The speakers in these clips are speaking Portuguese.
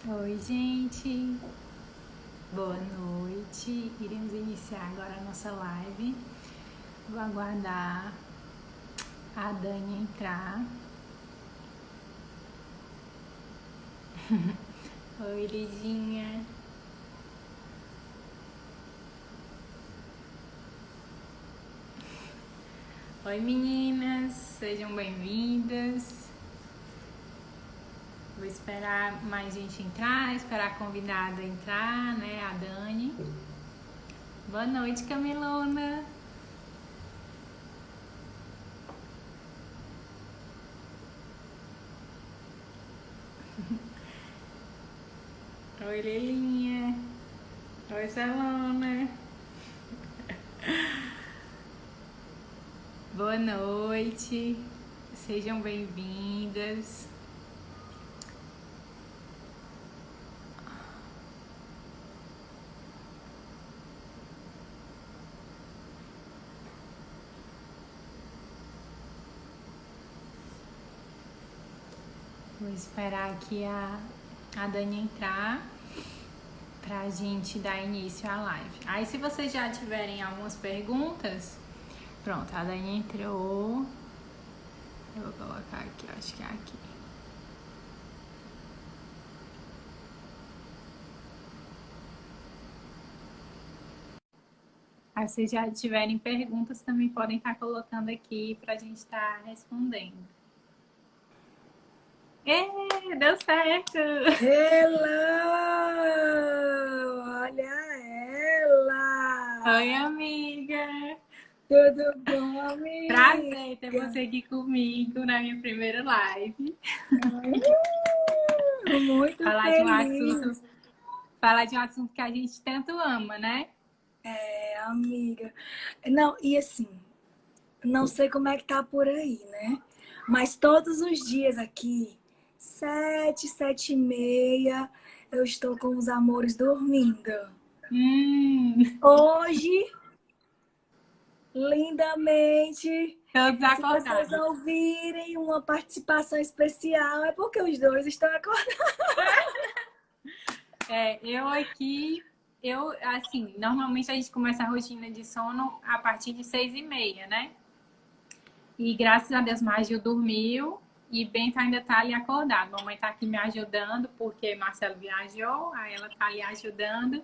Oi, gente. Boa noite. Iremos iniciar agora a nossa live. Vou aguardar a Dani entrar. Oi, Lidinha. Oi, meninas. Sejam bem-vindas. Vou esperar mais gente entrar, esperar a convidada entrar, né? A Dani. Boa noite, Camilona. Oi, Lelinha. Oi, Salona. Boa noite. Sejam bem-vindas. Vou esperar aqui a Dani entrar pra gente dar início à live. Aí, se vocês já tiverem algumas perguntas, pronto, a Dani entrou. Eu vou colocar aqui, acho que é aqui. Aí, se já tiverem perguntas, também podem estar colocando aqui pra gente estar respondendo. Deu certo! Hello! Olha ela! Oi, amiga! Tudo bom, amiga? Prazer ter você aqui comigo na minha primeira live. Muito feliz. Falar de um assunto que a gente tanto ama, né? É, amiga. Não, e assim, não sei como é que tá por aí, né? Mas todos os dias aqui, 7h30, eu estou com os amores dormindo. Hoje, lindamente, Todos se vocês acordados. ouvirem uma participação especial, é porque os dois estão acordados. Eu aqui, assim, normalmente a gente começa a rotina de sono a partir de 6h30, né? E graças a Deus, Magil dormiu e Bento ainda tá ali acordado. Mamãe tá aqui me ajudando, porque Marcelo viajou, aí ela tá ali ajudando.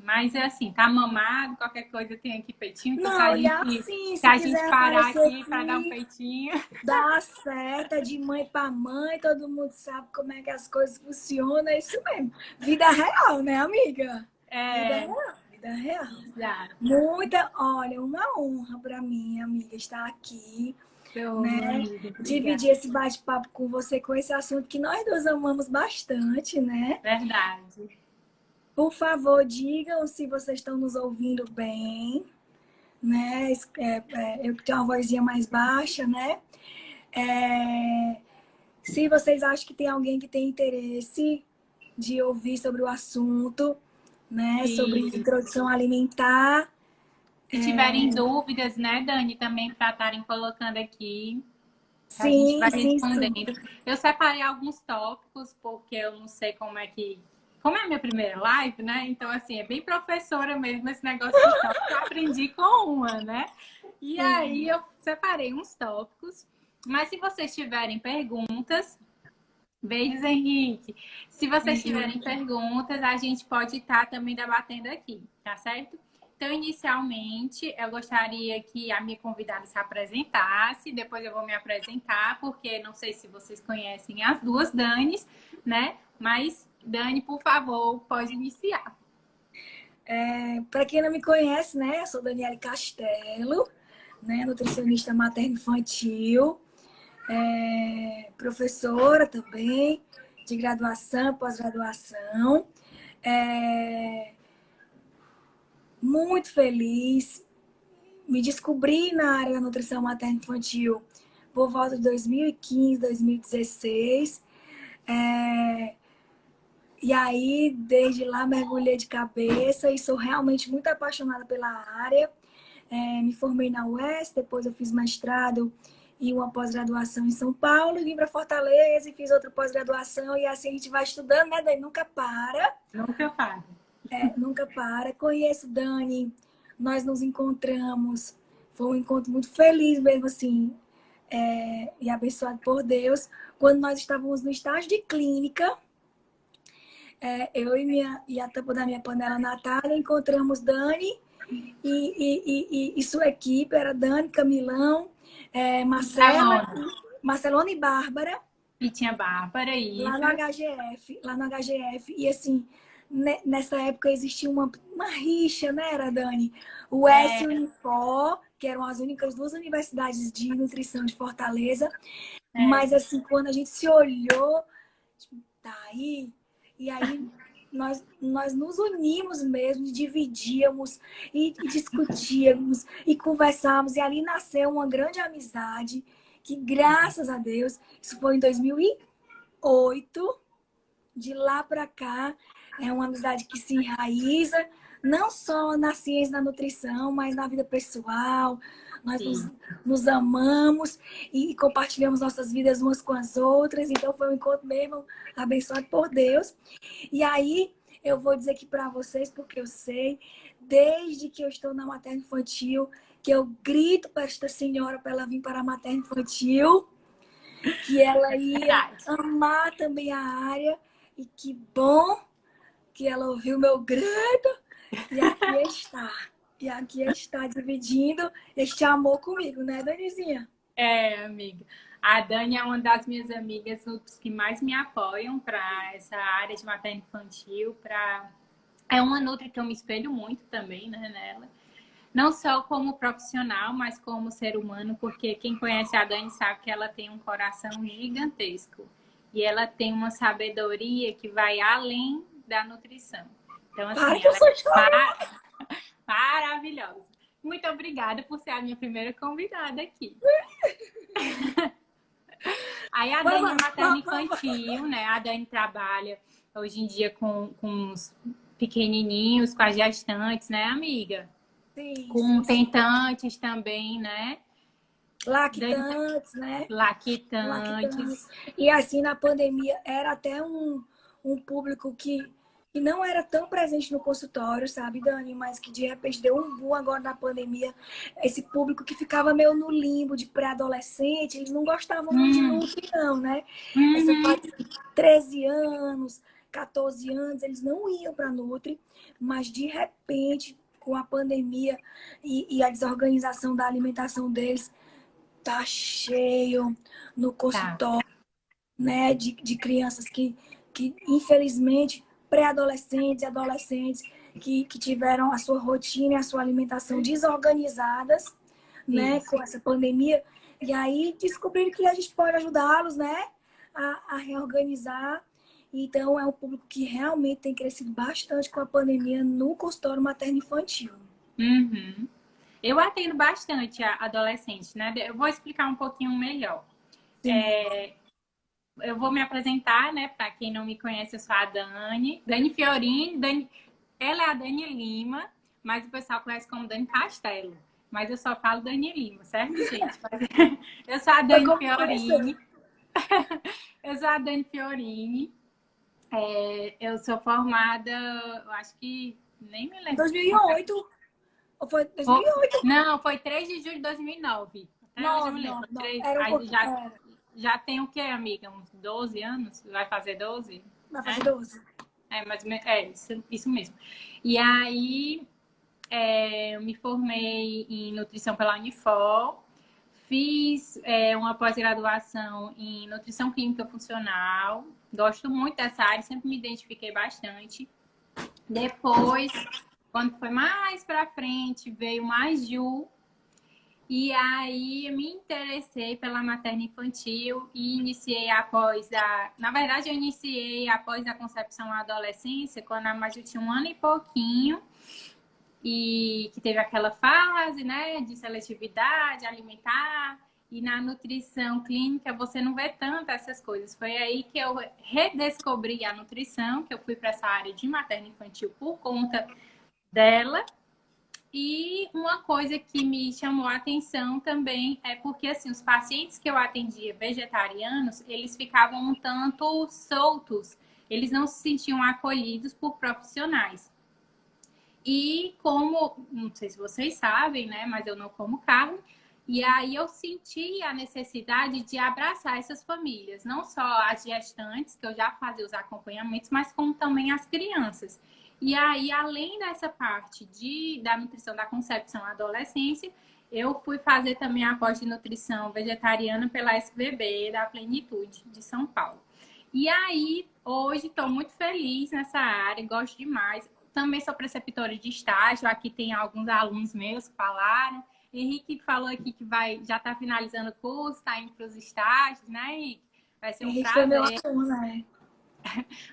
Mas é assim, tá mamado, qualquer coisa tem aqui peitinho. Então, Não, e assim, se se a gente quiser parar aparecer aqui para dar um aqui, peitinho. dá certo, é de mãe para mãe, todo mundo sabe como é que as coisas funcionam, é isso mesmo. Vida real, né, amiga? Vida real, vida real. Exato. Olha, uma honra para mim, amiga, estar aqui, né? Amiga, Dividir esse bate-papo com você, com esse assunto que nós dois amamos bastante, né? Verdade. Por favor, digam se vocês estão nos ouvindo bem, né? Eu que tenho uma vozinha mais baixa, né? Se vocês acham que tem alguém que tem interesse de ouvir sobre o assunto, né? Sobre introdução alimentar. Se tiverem dúvidas, né, Dani, também para estarem colocando aqui, a gente vai respondendo. Eu separei alguns tópicos, porque eu não sei como é que... Como é a minha primeira live, né? Então, assim, é bem professora mesmo esse negócio de tópico. Eu aprendi com uma, né? E aí eu separei uns tópicos. Mas se vocês tiverem perguntas... Beijos, Henrique. Se vocês tiverem perguntas, a gente pode estar também debatendo aqui, tá certo? Então, inicialmente, eu gostaria que a minha convidada se apresentasse, depois eu vou me apresentar, porque não sei se vocês conhecem as duas Danis, né? Mas, Dani, por favor, pode iniciar. Para quem não me conhece, né? Eu sou Daniele Castelo, né? Nutricionista materno-infantil, professora também, de graduação, pós-graduação. Muito feliz. Me descobri na área da nutrição materno-infantil por volta de 2015, 2016. E aí, desde lá, mergulhei de cabeça e sou realmente muito apaixonada pela área. Me formei na UES, depois eu fiz mestrado e uma pós-graduação em São Paulo, e vim para Fortaleza e fiz outra pós-graduação, e assim a gente vai estudando, né, Dani? Nunca para. Nunca para. Nunca para. Conheço Dani, nós nos encontramos, foi um encontro muito feliz mesmo, assim, e abençoado por Deus. Quando nós estávamos no estágio de clínica, eu e a tampa da minha panela, Natália, encontramos Dani e sua equipe, era Dani, Camilão, Marcelona e Bárbara. E tinha Bárbara, isso. Lá no HGF. E assim, nessa época existia uma rixa, né, era, Dani? O S e o Unifor, que eram as únicas duas universidades de nutrição de Fortaleza. Mas assim, quando a gente se olhou, tipo, tá aí, e aí nós nos unimos mesmo, dividíamos e discutíamos e conversávamos. E ali nasceu uma grande amizade, que graças a Deus, isso foi em 2008, de lá para cá, é uma amizade que se enraiza, não só na ciência da nutrição, mas na vida pessoal. Nós nos amamos e compartilhamos nossas vidas umas com as outras. Então, foi um encontro mesmo abençoado por Deus. E aí, eu vou dizer aqui para vocês, porque eu sei, desde que eu estou na materno infantil, que eu grito para esta senhora para ela vir para a materno infantil, que ela ia amar também a área. E que bom que ela ouviu meu grito. E aqui está. E aqui está dividindo este amor comigo, né, Danizinha? Amiga. A Dani é uma das minhas amigas que mais me apoiam para essa área de materno-infantil. É uma nutri que eu me espelho muito também, né, nela. Não só como profissional, mas como ser humano, porque quem conhece a Dani sabe que ela tem um coração gigantesco. E ela tem uma sabedoria que vai além da nutrição. Então, assim, ela é maravilhosa. Muito obrigada por ser a minha primeira convidada aqui. Aí a Dani é materno infantil, né? A Dani trabalha hoje em dia com os pequenininhos, com as gestantes, né, amiga? Sim, com tentantes também, né? Lactantes, né? Lactantes. E assim, na pandemia, era até um público que não era tão presente no consultório, sabe, Dani? Mas que de repente deu um boom agora na pandemia. Esse público que ficava meio no limbo de pré-adolescente, eles não gostavam muito de nutri, não, né? Essa fase de 13 anos, 14 anos, eles não iam para nutri, mas de repente, com a pandemia e a desorganização da alimentação deles, tá cheio no consultório, né? De crianças que infelizmente, pré-adolescentes e adolescentes que tiveram a sua rotina e a sua alimentação desorganizadas, né? Com essa pandemia. E aí descobriram que a gente pode ajudá-los, né? A reorganizar. Então, é um público que realmente tem crescido bastante com a pandemia no consultório materno-infantil. Uhum. Eu atendo bastante a adolescentes, né? Eu vou explicar um pouquinho melhor. Eu vou me apresentar, né? Para quem não me conhece, eu sou a Dani Fiorini. Ela é a Dani Lima, mas o pessoal conhece como Dani Castelo. Mas eu só falo Dani Lima, certo, gente? Eu sou a Dani Fiorini. Eu sou a Dani Fiorini. Eu sou formada, eu acho que nem me lembro. 2008. Ou foi 2008? Não, foi 3 de julho de 2009. Não, hoje eu me lembro. não. Já tem o quê, amiga? Uns 12 anos? Vai fazer 12? Vai fazer 12. Isso mesmo. E aí, eu me formei em nutrição pela Unifor. Fiz uma pós-graduação em nutrição clínica funcional. Gosto muito dessa área, sempre me identifiquei bastante. Depois, quando foi mais pra frente, veio mais Ju. E aí, eu me interessei pela materno infantil e iniciei Na verdade, eu iniciei após a concepção à adolescência, quando a Maju tinha 1 ano e pouquinho. E que teve aquela fase, né, de seletividade alimentar. E na nutrição clínica você não vê tanto essas coisas. Foi aí que eu redescobri a nutrição, que eu fui para essa área de materno infantil por conta dela. E uma coisa que me chamou a atenção também é porque, assim, os pacientes que eu atendia vegetarianos, eles ficavam um tanto soltos. Eles não se sentiam acolhidos por profissionais. E como, não sei se vocês sabem, né, mas eu não como carne, e aí eu senti a necessidade de abraçar essas famílias, não só as gestantes, que eu já fazia os acompanhamentos, mas como também as crianças. E aí, além dessa parte da nutrição da concepção à adolescência, eu fui fazer também a pós de nutrição vegetariana pela SBB da Plenitude de São Paulo. E aí, hoje estou muito feliz nessa área, gosto demais. Também sou preceptora de estágio, aqui tem alguns alunos meus que falaram. Henrique falou aqui que já está finalizando o curso, está indo para os estágios, né, Henrique? Vai ser um Henrique foi meu prazer. aluno, né?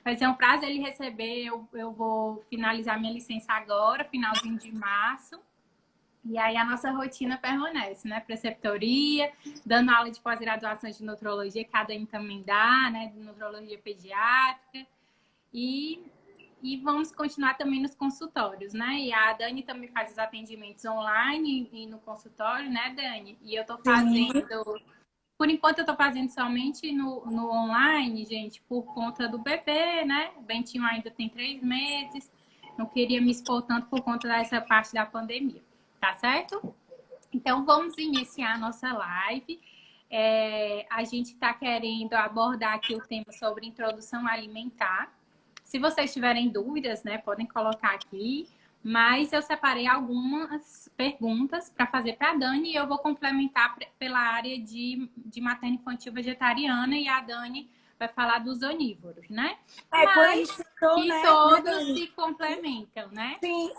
Vai ser um prazer ele receber. Eu vou finalizar minha licença agora, finalzinho de março. E aí a nossa rotina permanece, né? Preceptoria, dando aula de pós-graduação de nutrologia, que a Dani também dá, né? De nutrologia pediátrica. E vamos continuar também nos consultórios, né? E a Dani também faz os atendimentos online e no consultório, né, Dani? E eu tô fazendo... Por enquanto eu tô fazendo somente no online, gente, por conta do bebê, né? O Bentinho ainda tem 3 meses. Não queria me expor tanto por conta dessa parte da pandemia. Tá certo? Então, vamos iniciar a nossa live. A gente está querendo abordar aqui o tema sobre introdução alimentar. Se vocês tiverem dúvidas, né, podem colocar aqui. Mas eu separei algumas perguntas para fazer para a Dani e eu vou complementar pela área de materno-infantil vegetariana e a Dani vai falar dos onívoros, né? Quando a gente pensou, que né, todos se complementam, né? Sim,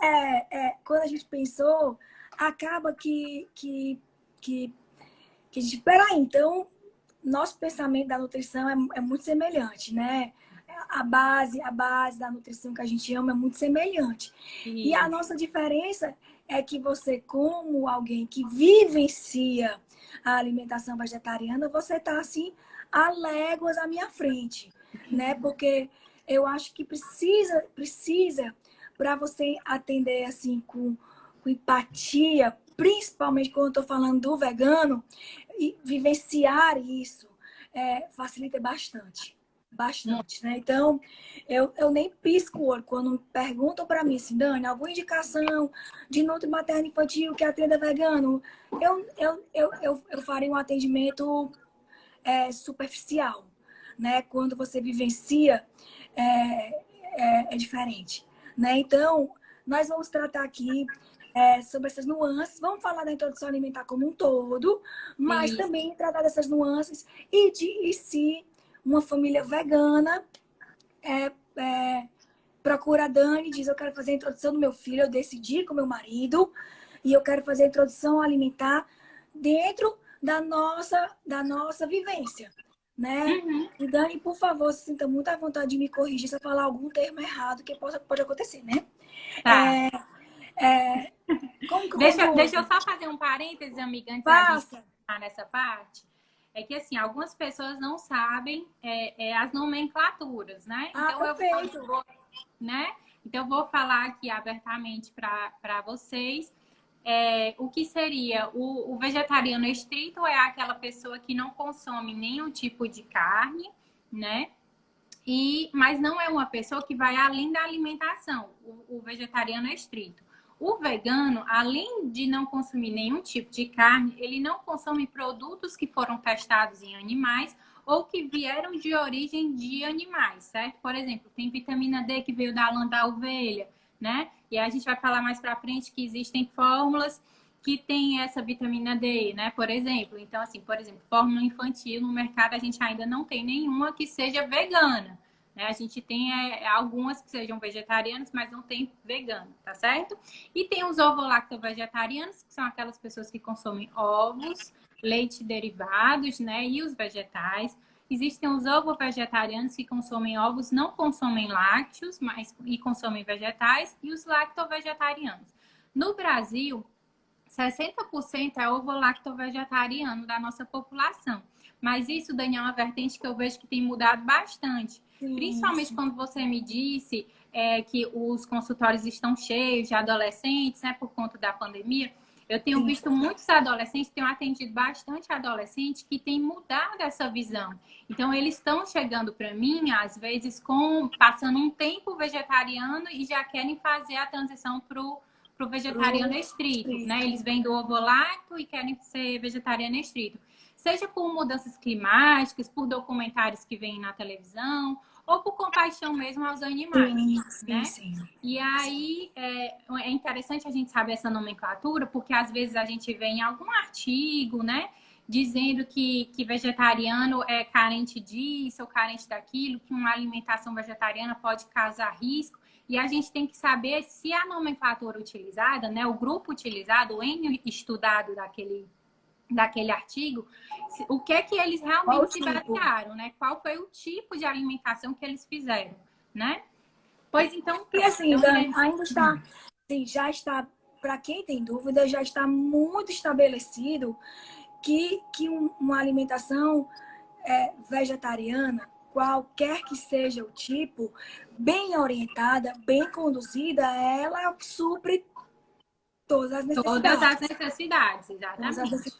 quando a gente pensou, acaba que a gente, peraí, então, nosso pensamento da nutrição é muito semelhante, né? A base da nutrição que a gente ama é muito semelhante. E a nossa diferença é que você, como alguém que vivencia a alimentação vegetariana, você está assim, a léguas à minha frente, né? Porque eu acho que precisa para você atender assim com empatia, principalmente quando eu estou falando do vegano, e vivenciar isso facilita bastante. Bastante, né? Então, eu nem pisco o olho quando perguntam para mim assim, Dani, alguma indicação de nutri materno infantil que atenda vegano? Eu faria um atendimento superficial, né? Quando você vivencia, é diferente, né? Então, nós vamos tratar aqui sobre essas nuances. Vamos falar da introdução alimentar como um todo, mas também tratar dessas nuances e se uma família vegana procura a Dani e diz, eu quero fazer a introdução do meu filho, eu decidi com meu marido e eu quero fazer a introdução alimentar dentro da nossa vivência, né? E Dani, por favor, se sinta muito à vontade de me corrigir se eu falar algum termo errado, que pode acontecer, né? Tá. Como que Deixa eu só fazer um parênteses, amiga, antes da gente entrar nessa parte. É que, assim, algumas pessoas não sabem as nomenclaturas, né? Então, eu vou falar aqui abertamente para vocês. O que seria o vegetariano estrito é aquela pessoa que não consome nenhum tipo de carne, né? Mas não é uma pessoa que vai além da alimentação. O vegetariano é estrito. O vegano, além de não consumir nenhum tipo de carne, ele não consome produtos que foram testados em animais ou que vieram de origem de animais, certo? Por exemplo, tem vitamina D que veio da lã da ovelha, né? E a gente vai falar mais para frente que existem fórmulas que tem essa vitamina D, né? Por exemplo, então assim, por exemplo, fórmula infantil no mercado a gente ainda não tem nenhuma que seja vegana. Né? A gente tem algumas que sejam vegetarianas, mas não tem vegano, tá certo? E tem os ovo-lacto-vegetarianos, que são aquelas pessoas que consomem ovos, leite derivados, né? E os vegetais. Existem os ovo-vegetarianos que consomem ovos, não consomem lácteos, e consomem vegetais. E os lacto-vegetarianos. No Brasil, 60% é ovo-lacto-vegetariano da nossa população. Mas isso, Daniel, é uma vertente que eu vejo que tem mudado bastante. Sim, principalmente quando você me disse que os consultórios estão cheios de adolescentes, né, por conta da pandemia. Eu tenho visto muitos adolescentes, tenho atendido bastante adolescentes que têm mudado essa visão. Então, eles estão chegando para mim, às vezes, passando um tempo vegetariano e já querem fazer a transição para o vegetariano estrito, né? Eles vêm do ovo-lacto e querem ser vegetariano estrito. Seja por mudanças climáticas, por documentários que vêm na televisão, ou por compaixão mesmo aos animais, né? Sim. E aí é interessante a gente saber essa nomenclatura, porque às vezes a gente vê em algum artigo, né, dizendo que vegetariano é carente disso ou carente daquilo, que uma alimentação vegetariana pode causar risco. E a gente tem que saber se a nomenclatura utilizada, né, o grupo utilizado, o N estudado daquele artigo, o que é que eles realmente se basearam, né? Qual foi o tipo de alimentação que eles fizeram, né? Pois então... E assim, Dani, ainda está... Sim, já está... Para quem tem dúvida, já está muito estabelecido que uma alimentação vegetariana, qualquer que seja o tipo, bem orientada, bem conduzida, ela supre todas as necessidades. Todas as necessidades, exatamente.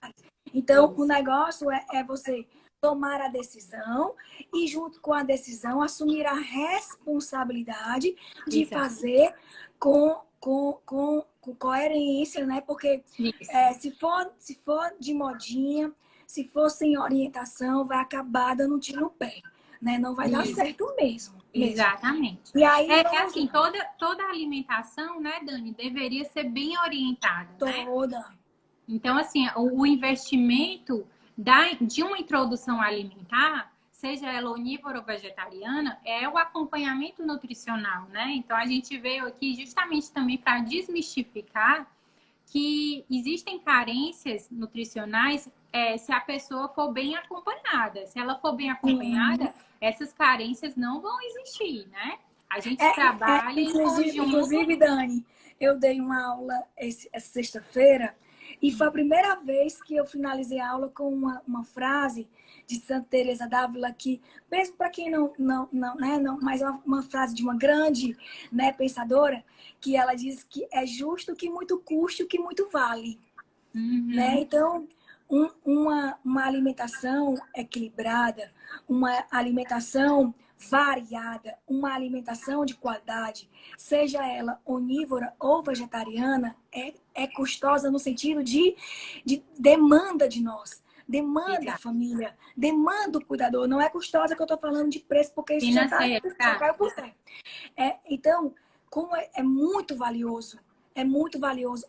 Então, o negócio é você tomar a decisão e, junto com a decisão, assumir a responsabilidade de fazer com coerência, né? Porque se for de modinha, se for sem orientação, vai acabar dando um tiro no pé, né? Não vai dar certo mesmo. Exatamente. E aí, assim, toda alimentação, né, Dani, deveria ser bem orientada. Toda. Né? Então, assim, o investimento de uma introdução alimentar, seja ela onívora ou vegetariana, é o acompanhamento nutricional, né? Então, a gente veio aqui justamente também para desmistificar que existem carências nutricionais se a pessoa for bem acompanhada. Se ela for bem acompanhada, essas carências não vão existir, né? A gente trabalha em conjunto. Inclusive, Dani, eu dei uma aula essa sexta-feira e foi a primeira vez que eu finalizei a aula com uma frase de Santa Teresa d'Ávila que, mesmo para quem não, mas uma frase de uma grande, né, pensadora, que ela diz que é justo que muito custe o que muito vale. Né? Então, uma alimentação equilibrada, uma alimentação variada, uma alimentação de qualidade, seja ela onívora ou vegetariana, é custosa no sentido de demanda de nós. Demanda a família, demanda o cuidador. Não é custosa que eu estou falando de preço, porque isso já caiu por terra. Então, como é muito valioso,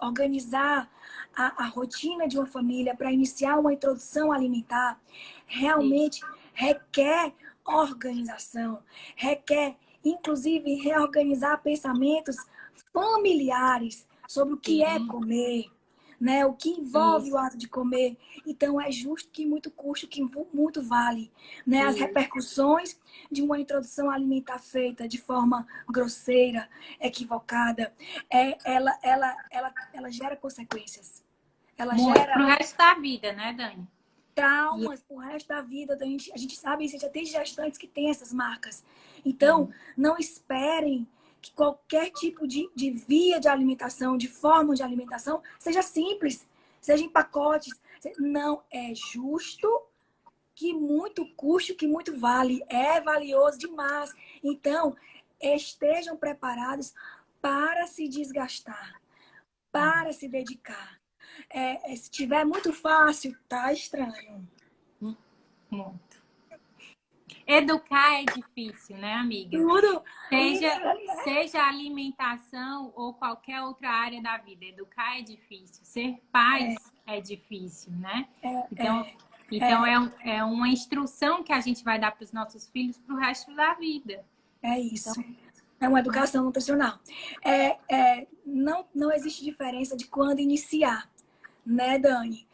organizar a rotina de uma família para iniciar uma introdução alimentar, realmente requer organização, requer, inclusive, reorganizar pensamentos familiares sobre o que é comer, né? O que envolve o ato de comer. Então, é justo que muito custe, que muito vale, né? As repercussões de uma introdução alimentar feita de forma grosseira, equivocada, ela gera consequências. Ela gera... Pro resto da vida, né, Dani? Traumas pro resto da vida. A gente sabe isso, já tem gestantes que têm essas marcas. Então, não esperem que qualquer tipo de via de alimentação, de forma de alimentação, seja simples, seja em pacotes. Não é justo que muito custe, que muito vale. É valioso demais. Então, estejam preparados para se desgastar, para se dedicar. Se tiver muito fácil, tá estranho. Muito. Educar é difícil, né, amiga? Tudo. Seja alimentação ou qualquer outra área da vida. Educar é difícil. Ser pai é difícil, né? Então é uma instrução que a gente vai dar para os nossos filhos para o resto da vida. É isso. Então, é uma educação nutricional. Não existe diferença de quando iniciar, né, Dani?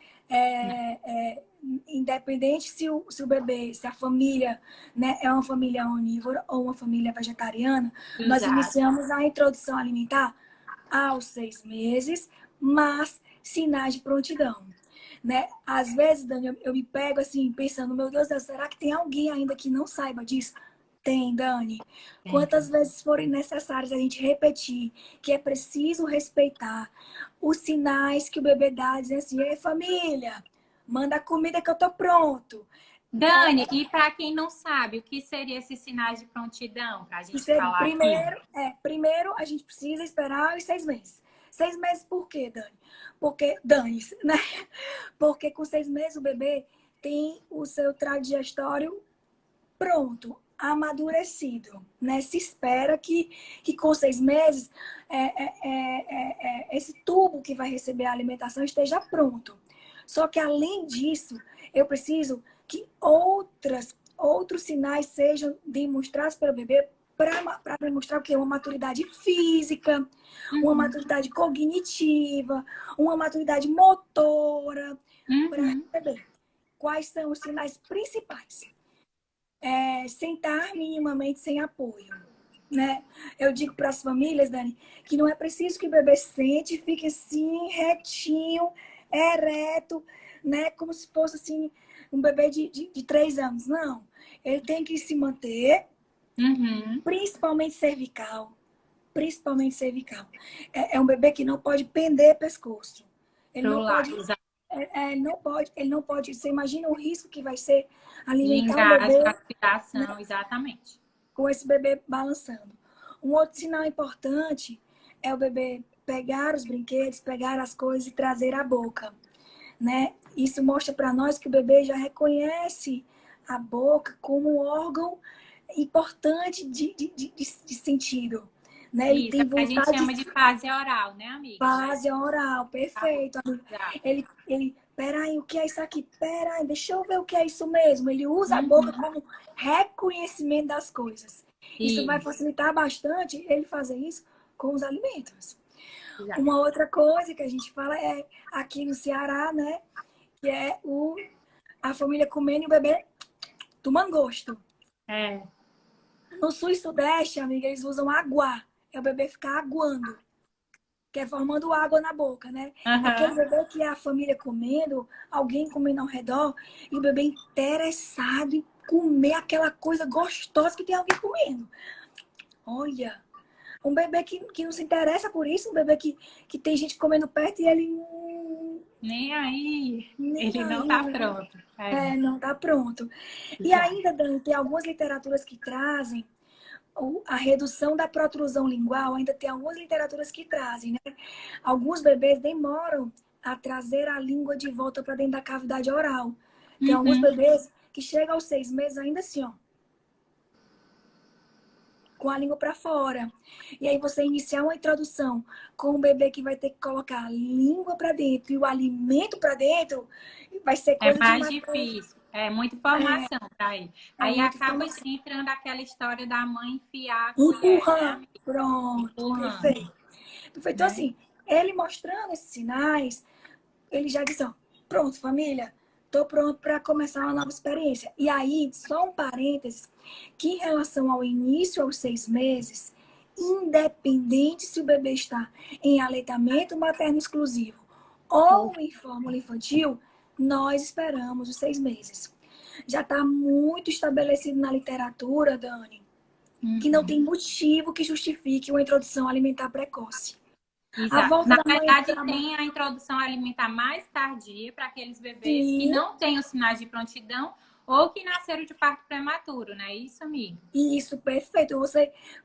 Independente se o bebê, se a família, né, é uma família onívora ou uma família vegetariana, nós iniciamos a introdução alimentar aos 6 meses, mas sinais de prontidão. Né? Às vezes, Dani, eu me pego assim, pensando, meu Deus do céu, será que tem alguém ainda que não saiba disso? Tem, Dani. Tem. Quantas vezes forem necessárias a gente repetir que é preciso respeitar os sinais que o bebê dá, dizendo assim, ei, família, manda a comida que eu tô pronto. Dani, e para quem não sabe, o que seriam esses sinais de prontidão, para a gente falar aqui? Primeiro a gente precisa esperar os 6 meses. 6 meses por quê, Dani? Porque, Dani, né? Porque com 6 meses o bebê tem o seu trato digestório pronto, amadurecido, né? Se espera que com 6 meses esse tubo que vai receber a alimentação esteja pronto. Só que além disso, eu preciso que outros sinais sejam demonstrados pelo bebê para demonstrar o quê? Uma maturidade física, uma maturidade cognitiva, uma maturidade motora, para Uhum. saber quais são os sinais principais. Sentar minimamente sem apoio, né? Eu digo para as famílias, Dani, que não é preciso que o bebê sente e fique assim, retinho, ereto, né? Como se fosse assim, um bebê de 3 anos. Não. Ele tem que se manter, Uhum. principalmente cervical. Principalmente cervical. É um bebê que não pode pender pescoço. Ele Pro não pode. lado, Ele não pode. Você imagina o risco que vai ser de alimentar um engasgo, bebê, né, aspiração, exatamente. com esse bebê balançando. Um outro sinal importante é o bebê pegar os brinquedos, pegar as coisas e trazer à boca, né? Isso mostra para nós que o bebê já reconhece a boca como um órgão importante de sentido, né? Ele Isso, tem a gente vontade chama de de fase oral, né, amiga? fase oral, perfeito. Exato. Peraí, o que é isso aqui? Peraí, deixa eu ver o que é isso mesmo. Ele usa a boca Uhum. como reconhecimento das coisas. Isso vai Isso, facilitar bastante ele fazer isso com os alimentos. exato. Uma outra coisa que a gente fala é aqui no Ceará, né? Que é a família comendo e o bebê tomando gosto. É. No sul e sudeste, amiga, eles usam aguar. É o bebê ficar aguando, que é formando água na boca, né? É aquele Aham. bebê que é a família comendo, alguém comendo ao redor, e o bebê interessado em comer aquela coisa gostosa que tem alguém comendo. Olha, um bebê que não se interessa por isso, um bebê que tem gente comendo perto e ele Nem aí, nem ele não tá aí, pronto. É, não está pronto. E exato. ainda, Dani, tem algumas literaturas que trazem a redução da protrusão lingual, ainda tem algumas literaturas que trazem, né? Alguns bebês demoram a trazer a língua de volta para dentro da cavidade oral. Tem alguns Uhum. bebês que chegam aos 6 meses ainda assim, ó, com a língua para fora. E aí você iniciar uma introdução com um bebê que vai ter que colocar a língua para dentro e o alimento para dentro, vai ser É coisa de mais matar. difícil. É muita informação para ele. É Aí muita acaba informação. entrando aquela história da mãe enfiar a colher, né, Empurrando. amiga? Pronto, Empurrando, perfeito. Perfeito. Então, né? assim, ele mostrando esses sinais, ele já disse, ó, pronto, família, tô pronto para começar uma nova experiência. E aí, só um parênteses, que em relação ao início aos 6 meses, independente se o bebê está em aleitamento materno exclusivo ou em fórmula infantil, nós esperamos os 6 meses. Já está muito estabelecido na literatura, Dani, que não tem Uhum. motivo que justifique uma introdução alimentar precoce. A Exato. volta Na da mãe ao verdade, trabalho. tem a introdução alimentar mais tardia para aqueles bebês que Sim, não têm os sinais de prontidão ou que nasceram de parto prematuro, não é isso, amiga? isso, perfeito.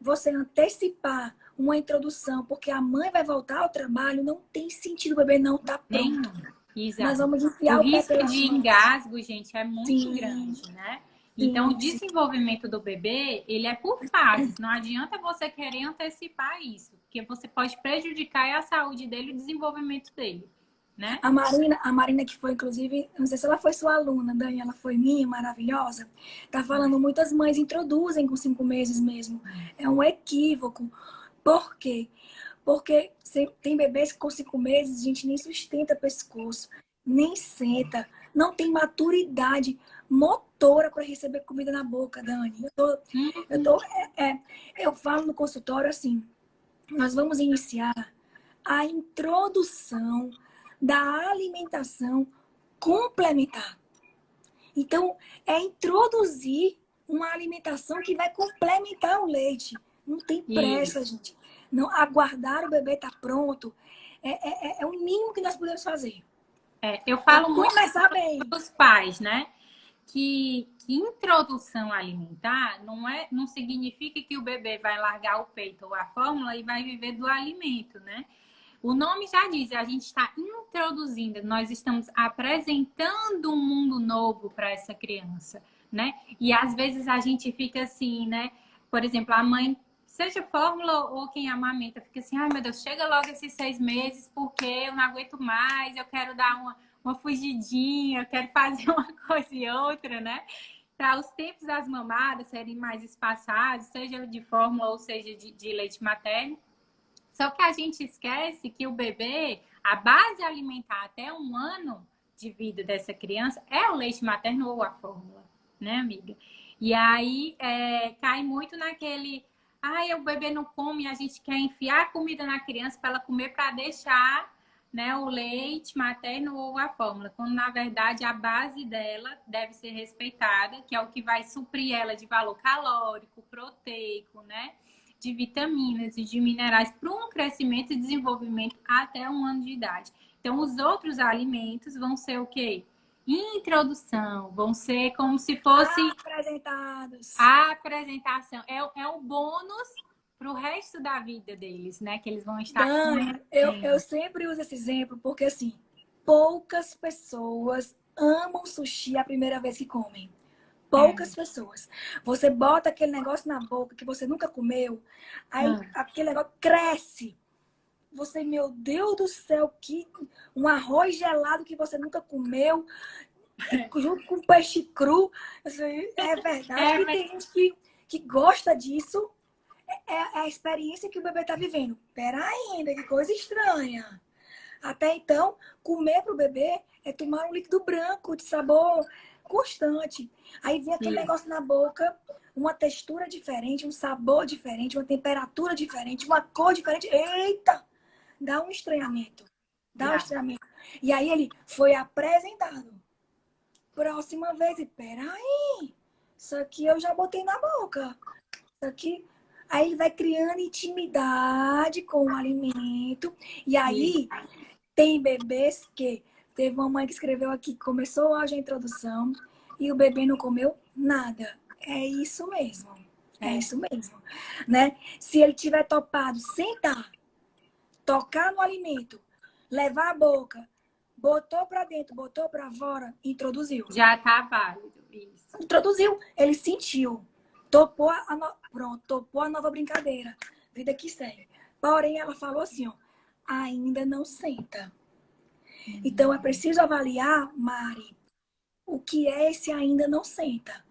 Você antecipar uma introdução, porque a mãe vai voltar ao trabalho, não tem sentido, o bebê não está pronto. Nenhum. Nós Exato. vamos O enfiar o pé risco pelas de mãos. engasgo, gente, é muito Sim, grande, né? Então, o sim, sim. desenvolvimento do bebê, ele é por fases. Não adianta você querer antecipar isso, porque você pode prejudicar a saúde dele e o desenvolvimento dele, né? A Marina que foi, inclusive, não sei se ela foi sua aluna, Dani, ela foi minha, maravilhosa. Tá falando, muitas mães introduzem com 5 meses mesmo. É um equívoco. Por quê? Porque tem bebês que com 5 meses a gente nem sustenta pescoço, nem senta, não tem maturidade motora para receber comida na boca, Dani. Eu Uhum. tô, eu falo no consultório assim, nós vamos iniciar a introdução da alimentação complementar. Então, é introduzir uma alimentação que vai complementar o leite. Não tem pressa, Isso. gente. Não, aguardar o bebê estar pronto é o mínimo que nós podemos fazer. Eu Para falo muito começar bem. para os pais, né? Que introdução alimentar não significa que o bebê vai largar o peito ou a fórmula e vai viver do alimento, né? O nome já diz, a gente está introduzindo, nós estamos apresentando um mundo novo para essa criança, né? E às vezes a gente fica assim, né? Por exemplo, a mãe, seja fórmula ou quem amamenta, fica assim, ai meu Deus, chega logo esses 6 meses, porque eu não aguento mais, eu quero dar uma fugidinha, eu quero fazer uma coisa e outra, né? Para os tempos das mamadas serem mais espaçados, seja de fórmula ou seja de leite materno. Só que a gente esquece que o bebê, a base alimentar até 1 ano de vida dessa criança é o leite materno ou a fórmula, né, amiga? E aí cai muito naquele, ai, o bebê não come, a gente quer enfiar a comida na criança para ela comer para deixar, né, o leite materno ou a fórmula, quando na verdade a base dela deve ser respeitada, que é o que vai suprir ela de valor calórico, proteico, né? De vitaminas e de minerais para um crescimento e desenvolvimento até 1 ano de idade. Então, os outros alimentos vão ser o quê? Introdução, vão ser como se fosse Apresentados. a apresentação. É o bônus para o resto da vida deles, né? Que eles vão estar Dani, eu conhecendo. sempre uso esse exemplo porque, assim, poucas pessoas amam sushi a primeira vez que comem. Poucas pessoas. Você bota aquele negócio na boca que você nunca comeu, aí aquele negócio cresce. Você, meu Deus do céu, que um arroz gelado que você nunca comeu, junto com peixe cru. É verdade que tem gente que gosta disso. É a experiência que o bebê está vivendo. Pera ainda, que coisa estranha. Até então, comer para o bebê é tomar um líquido branco de sabor constante. Aí vem aquele negócio na boca, uma textura diferente, um sabor diferente, uma temperatura diferente, uma cor diferente. Eita! Dá um estranhamento. Dá um estranhamento. E aí ele foi apresentado. Próxima vez, e peraí, isso aqui eu já botei na boca. Isso aqui. Aí ele vai criando intimidade com o alimento. E aí tem bebês que. Teve uma mãe que escreveu aqui que começou hoje a introdução e o bebê não comeu nada. É isso mesmo. É isso mesmo. Né? Se ele tiver topado sentar, tocar no alimento, levar a boca, botou para dentro, botou para fora, introduziu. Já tá válido, isso. Introduziu, ele sentiu. Topou pronto, topou a nova brincadeira. Vida que segue. Porém, ela falou assim, ó, ainda não senta. Então, é preciso avaliar, Mari, o que é esse ainda não senta.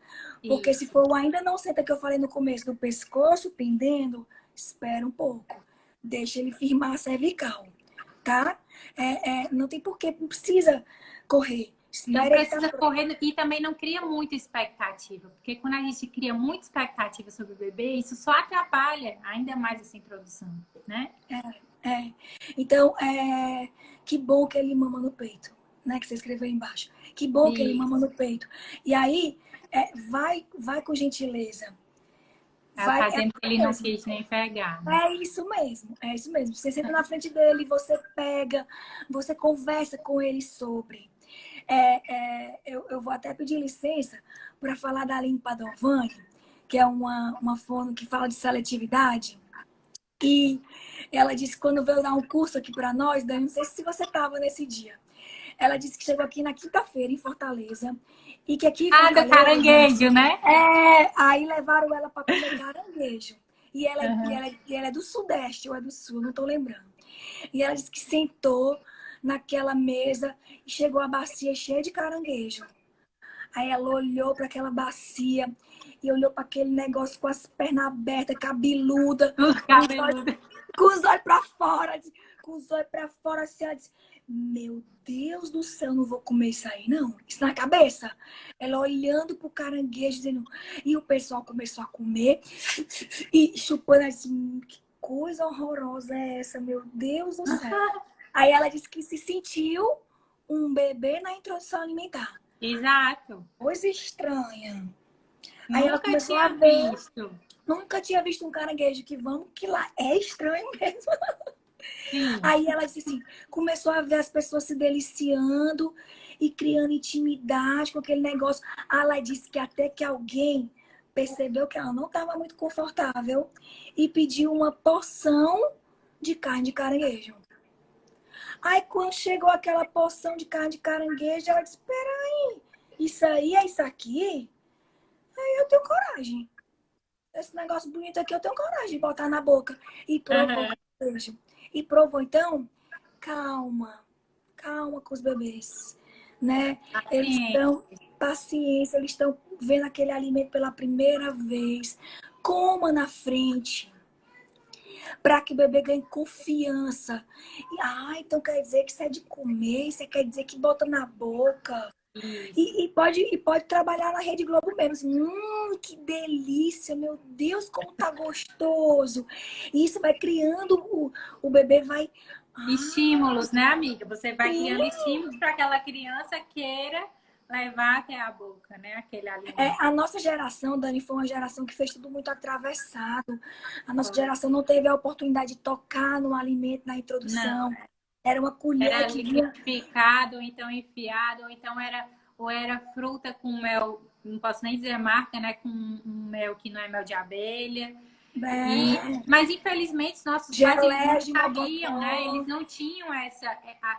Porque se for o ainda não senta que eu falei no começo, do pescoço pendendo, espera um pouco. Deixa ele firmar a cervical, tá? Não tem porquê, não precisa correr. Não precisa correr e também não cria muita expectativa, porque quando a gente cria muita expectativa sobre o bebê, isso só atrapalha ainda mais essa introdução, né? Então, que bom que ele mama no peito, né? Que você escreveu aí embaixo. Que bom que ele mama no peito. E aí, vai com gentileza. Vai fazendo que ele não quis nem pegar. Né? É isso mesmo, é isso mesmo. Você senta na frente dele, você pega, você conversa com ele sobre. Eu vou até pedir licença para falar da Aline Padovani, que é uma fono que fala de seletividade. E ela disse que quando veio dar um curso aqui para nós, Dani, não sei se você estava nesse dia. Ela disse que chegou aqui na quinta-feira, em Fortaleza. E que aqui em Fortaleza, do caranguejo, né? Aí levaram ela para comer caranguejo. E ela é do Sudeste, ou é do Sul, não estou lembrando. E ela disse que sentou naquela mesa e chegou a bacia cheia de caranguejo. Aí ela olhou para aquela bacia e olhou para aquele negócio com as pernas abertas, cabeluda, com os olhos para fora, assim, ela disse, meu Deus do céu, não vou comer isso aí, não. Isso na cabeça. Ela olhando pro caranguejo, dizendo, e o pessoal começou a comer e chupando assim, que coisa horrorosa é essa, meu Deus do céu. Aí ela disse que se sentiu um bebê na introdução alimentar. Exato. Coisa estranha. Aí ela Nunca começou a tinha ver. visto. Nunca tinha visto um caranguejo, que vamos, que lá é estranho mesmo. Sim. Aí ela disse assim, começou a ver as pessoas se deliciando e criando intimidade com aquele negócio. Aí ela disse que até que alguém percebeu que ela não estava muito confortável e pediu uma porção de carne de caranguejo. Aí quando chegou aquela porção de carne de caranguejo, ela disse, peraí, isso aí é isso aqui? Aí eu tenho coragem. Esse negócio bonito aqui eu tenho coragem de botar na boca. E provou o Aham. caranguejo. E provou, então, calma. Calma com os bebês, né? Eles Paciente. estão, paciência, eles estão vendo aquele alimento pela primeira vez. Coma na frente, para que o bebê ganhe confiança. Então quer dizer que isso é de comer, isso quer dizer que bota na boca. Isso. E pode trabalhar na Rede Globo mesmo. Assim, que delícia, meu Deus, como tá gostoso. E isso vai criando, o bebê vai. Estímulos, né, amiga? Você vai Sim, criando estímulos para aquela criança queira levar até a boca, né? Aquele alimento. a nossa geração, Dani, foi uma geração que fez tudo muito atravessado. A nossa Foi. geração não teve a oportunidade de tocar no alimento na Não, introdução. Era uma colher era que vinha. liquidificado, ou então enfiado, ou era fruta com mel, não posso nem dizer a marca, né? Com um mel que não é mel de abelha. É, Mas infelizmente os nossos pais eles não geleia de sabiam, né? Eles mocotó. não tinham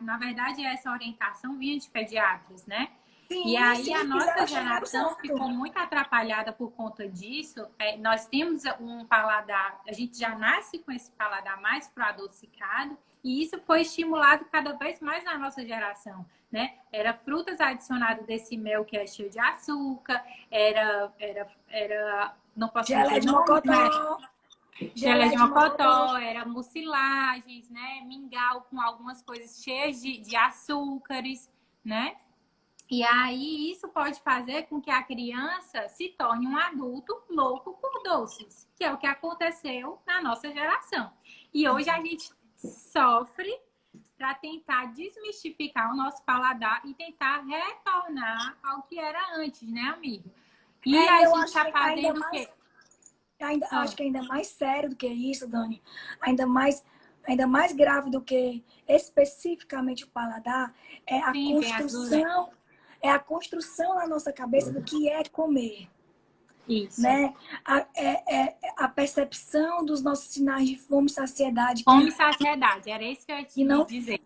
na verdade essa orientação vinha de pediatras, né? E Sim, aí sim, a fizeram, nossa fizeram geração ficou certo. muito atrapalhada por conta disso. Nós temos um paladar, a gente já nasce com esse paladar mais pro adocicado, e isso foi estimulado cada vez mais na nossa geração, né? Era frutas adicionadas desse mel que é cheio de açúcar, não posso Geleia dizer de nomes, mas mocotó. geleia Geleia de de mocotó. mocotó, era mucilagens, né? Mingau com algumas coisas cheias de açúcares, né? E aí isso pode fazer com que a criança se torne um adulto louco por doces, que é o que aconteceu na nossa geração. E hoje a gente sofre para tentar desmistificar o nosso paladar e tentar retornar ao que era antes, né, amiga? E E a eu gente acho está que ainda fazendo o mais, quê? acho Ah, que ainda mais sério do que isso, Dani. Ainda mais grave do que especificamente o paladar é a sim, vem as duas. construção, na nossa cabeça do que é comer, Isso. né? A percepção dos nossos sinais de fome e saciedade Fome e saciedade, era isso que eu ia que te não, dizer.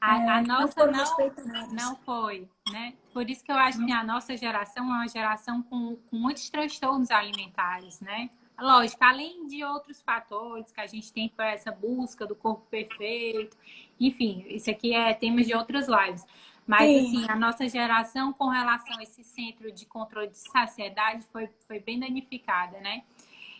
A não nossa foram não respeitados. foi, né? Por isso que eu acho que a nossa geração é uma geração com muitos transtornos alimentares, né? Lógico, além de outros fatores que a gente tem para essa busca do corpo perfeito, enfim, isso aqui é temas de outras lives. Mas, Sim, assim, a nossa geração com relação a esse centro de controle de saciedade foi bem danificada, né?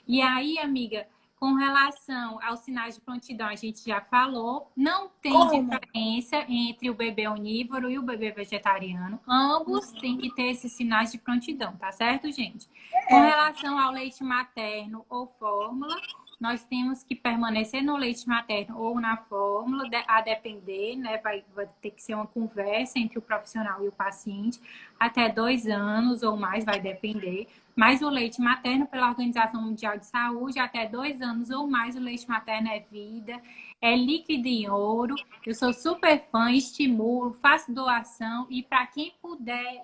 E aí, amiga, com relação aos sinais de prontidão, a gente já falou, não tem como? diferença entre o bebê onívoro e o bebê vegetariano. Ambos têm que ter esses sinais de prontidão, tá certo, gente? Com relação ao leite materno ou fórmula, nós temos que permanecer no leite materno ou na fórmula, a depender, né? Vai ter que ser uma conversa entre o profissional e o paciente, até 2 anos ou mais, vai depender. Mas o leite materno, pela Organização Mundial de Saúde, até 2 anos ou mais, o leite materno é vida, é líquido em ouro. Eu sou super fã, estimulo, faço doação e para quem puder,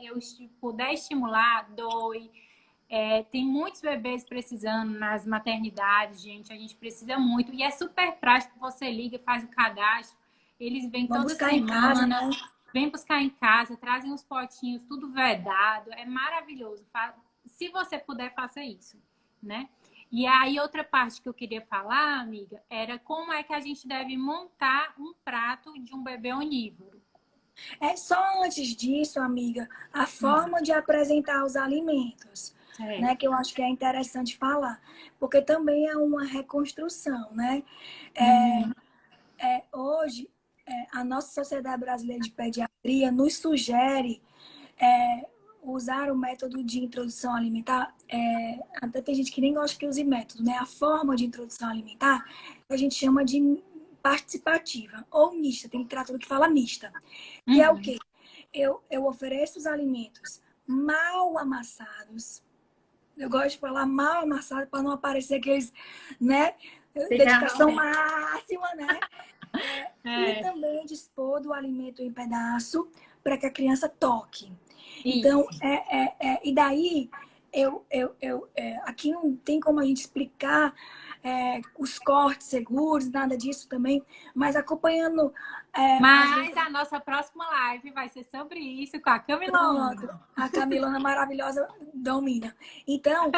puder estimular, doe. Tem muitos bebês precisando nas maternidades, gente. A gente precisa muito. E é super prático. Você liga, faz o cadastro. Eles vêm Vamos toda buscar em casa, semana, né? vêm buscar em casa, trazem os potinhos, tudo vedado. É maravilhoso. Se você puder, faça isso, né? E aí, outra parte que eu queria falar, amiga, era como é que a gente deve montar um prato de um bebê onívoro. Só antes disso, amiga, a forma de apresentar os alimentos, né? Certo. Que eu acho que é interessante falar, porque também é uma reconstrução, né? Uhum. Hoje, a nossa Sociedade Brasileira de Pediatria nos sugere usar o método de introdução alimentar. Até tem gente que nem gosta que use método, né? A forma de introdução alimentar a gente chama de participativa ou mista, tem literatura que fala mista. Que é o Uhum. quê? Eu ofereço os alimentos mal amassados, Eu gosto de falar mal amassado para não aparecer aqueles, né? Fica- Dedicação máxima, né? E É, também dispor do alimento em pedaço para que a criança toque. Então, isso. e daí, aqui não tem como a gente explicar os cortes seguros, nada disso também, mas acompanhando as Mas a nossa próxima live vai ser sobre isso com a Pronto, Camilona. a Camilona maravilhosa domina. Então,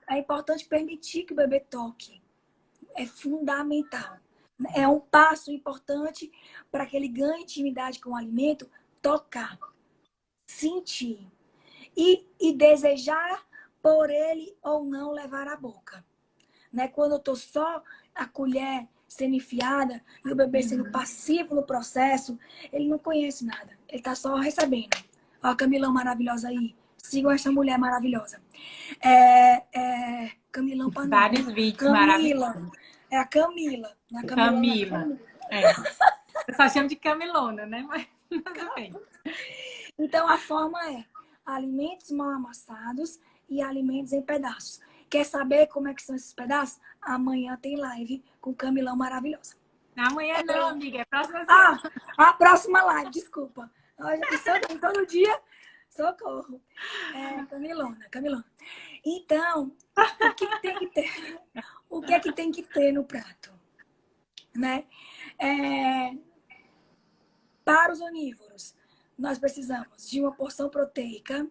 é importante permitir que o bebê toque. É fundamental. É um passo importante para que ele ganhe intimidade com o alimento, tocar, sentir e desejar por ele ou não levar à boca. Né? Quando eu estou só a colher sendo enfiada e o bebê sendo passivo no processo, ele não conhece nada. Ele está só recebendo. Ó, a Camilão maravilhosa aí. Sigam essa mulher maravilhosa. Camilão Panone. Vários vídeos Camila. maravilhosos. É a Camila. Na Camilão é a Camila. Camila. É. Eu só chamo de Camilona, né? Mas tudo bem. Então, a forma é alimentos mal amassados e alimentos em pedaços. Quer saber como é que são esses pedaços? Amanhã tem live com Camilão maravilhosa. Amanhã não, amiga. É próxima Ah, semana. a próxima live, desculpa. Todo dia, socorro. Camilona, Camilona. Então, o que tem que ter? O que é que tem que ter no prato? Né? Para os onívoros, nós precisamos de uma porção proteica.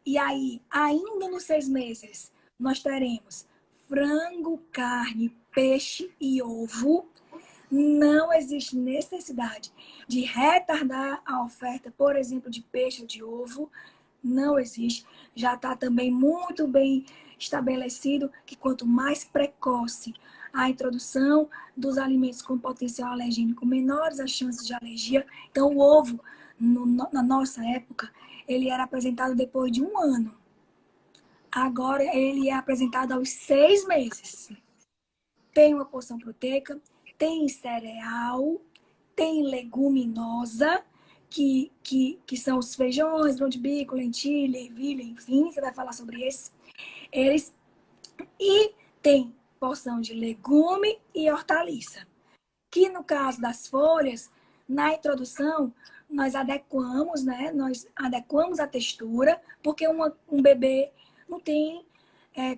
E aí, ainda nos 6 meses, nós teremos frango, carne, peixe e ovo. Não existe necessidade de retardar a oferta, por exemplo, de peixe ou de ovo. Não existe. Já está também muito bem estabelecido que quanto mais precoce a introdução dos alimentos com potencial alergênico, menores as chances de alergia. Então, o ovo, na nossa época, ele era apresentado depois de 1 ano. Agora, ele é apresentado aos 6 meses. Tem uma porção proteica, tem cereal, tem leguminosa, que são os feijões, grão de bico, lentilha, ervilha, enfim, você vai falar sobre eles. E tem porção de legume e hortaliça. Que no caso das folhas, na introdução, nós adequamos, né? Nós adequamos a textura, porque um bebê não tem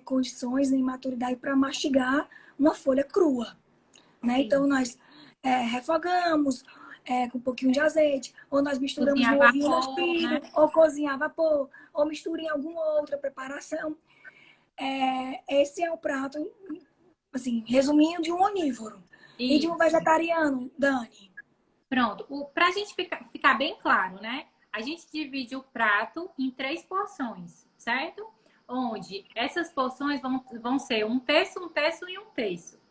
condições nem maturidade para mastigar uma folha crua. Né? Então, nós refogamos com um pouquinho de azeite, ou nós misturamos Cozinhar no a ovinho vapor, mexido, né? ou cozinhar a vapor, ou mistura em alguma outra preparação. Esse é o prato, assim, resumindo, de um onívoro. E de um Isso. vegetariano, Dani? Pronto. Para a gente ficar bem claro, né? A gente divide o prato em 3 porções, certo? Onde essas porções vão ser um terço, um terço e um terço.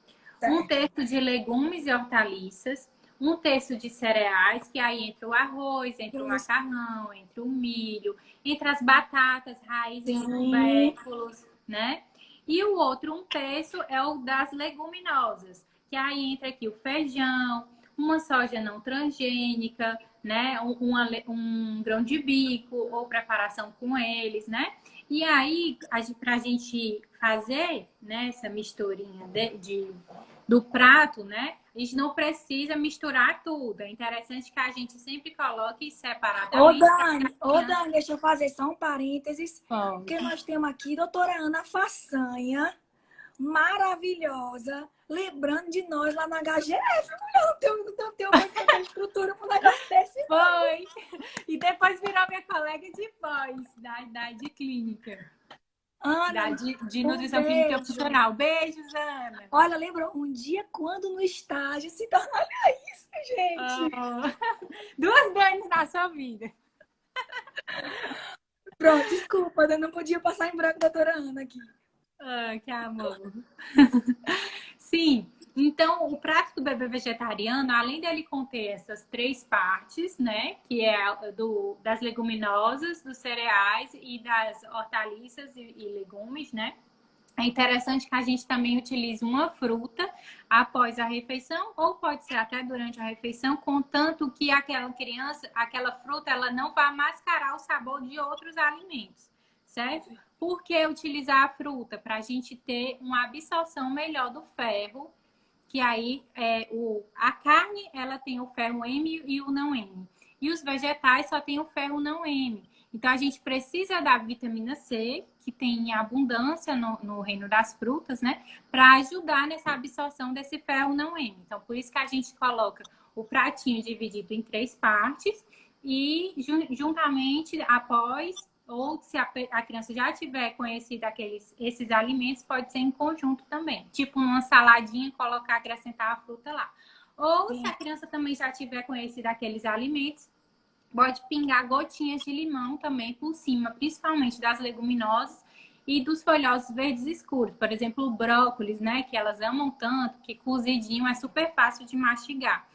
Um terço de legumes e hortaliças, um terço de cereais, que aí entra o arroz, entra o macarrão, entra o milho, entra as batatas, raízes e tubérculos, né? E o outro, um terço, é o das leguminosas, que aí entra aqui o feijão, uma soja não transgênica, né? Um grão de bico ou preparação com eles, né? E aí, para a gente fazer, né, essa misturinha do prato, né? A gente não precisa misturar tudo. É interessante que a gente sempre coloque separadamente. Ô Dani, deixa eu fazer só um parênteses. Bom, Porque nós temos aqui a doutora Ana Façanha, maravilhosa, lembrando de nós lá na HGF. Mulher, não tenho muita estrutura para um negócio desse. foi! E depois virou minha colega de pós, de clínica. Ana, De um nutrição clínica beijo. funcional. Beijos, Ana! Olha, lembra um dia quando no estágio se torna... Olha isso, gente! Oh. 2 Danis na sua vida. Pronto, desculpa, eu não podia passar em branco a doutora Ana aqui. Ah, que amor. Sim, então o prato do bebê vegetariano, além dele conter essas 3 partes, né, que é das leguminosas, dos cereais e das hortaliças e legumes, né, é interessante que a gente também utilize uma fruta após a refeição, ou pode ser até durante a refeição, contanto que aquela criança, aquela fruta, ela não vá mascarar o sabor de outros alimentos, certo? Por que utilizar a fruta? Para a gente ter uma absorção melhor do ferro, que aí a carne ela tem o ferro M e o não M. E os vegetais só tem o ferro não M. Então a gente precisa da vitamina C, que tem em abundância no reino das frutas, né? Para ajudar nessa absorção desse ferro não M. Então por isso que a gente coloca o pratinho dividido em 3 partes e juntamente após, ou se a criança já tiver conhecido esses alimentos, pode ser em conjunto também. Tipo uma saladinha, colocar, acrescentar a fruta lá. Ou se a criança também já tiver conhecido aqueles alimentos, pode pingar gotinhas de limão também por cima, principalmente das leguminosas e dos folhosos verdes escuros. Por exemplo, o brócolis, né? Que elas amam tanto, que cozidinho é super fácil de mastigar.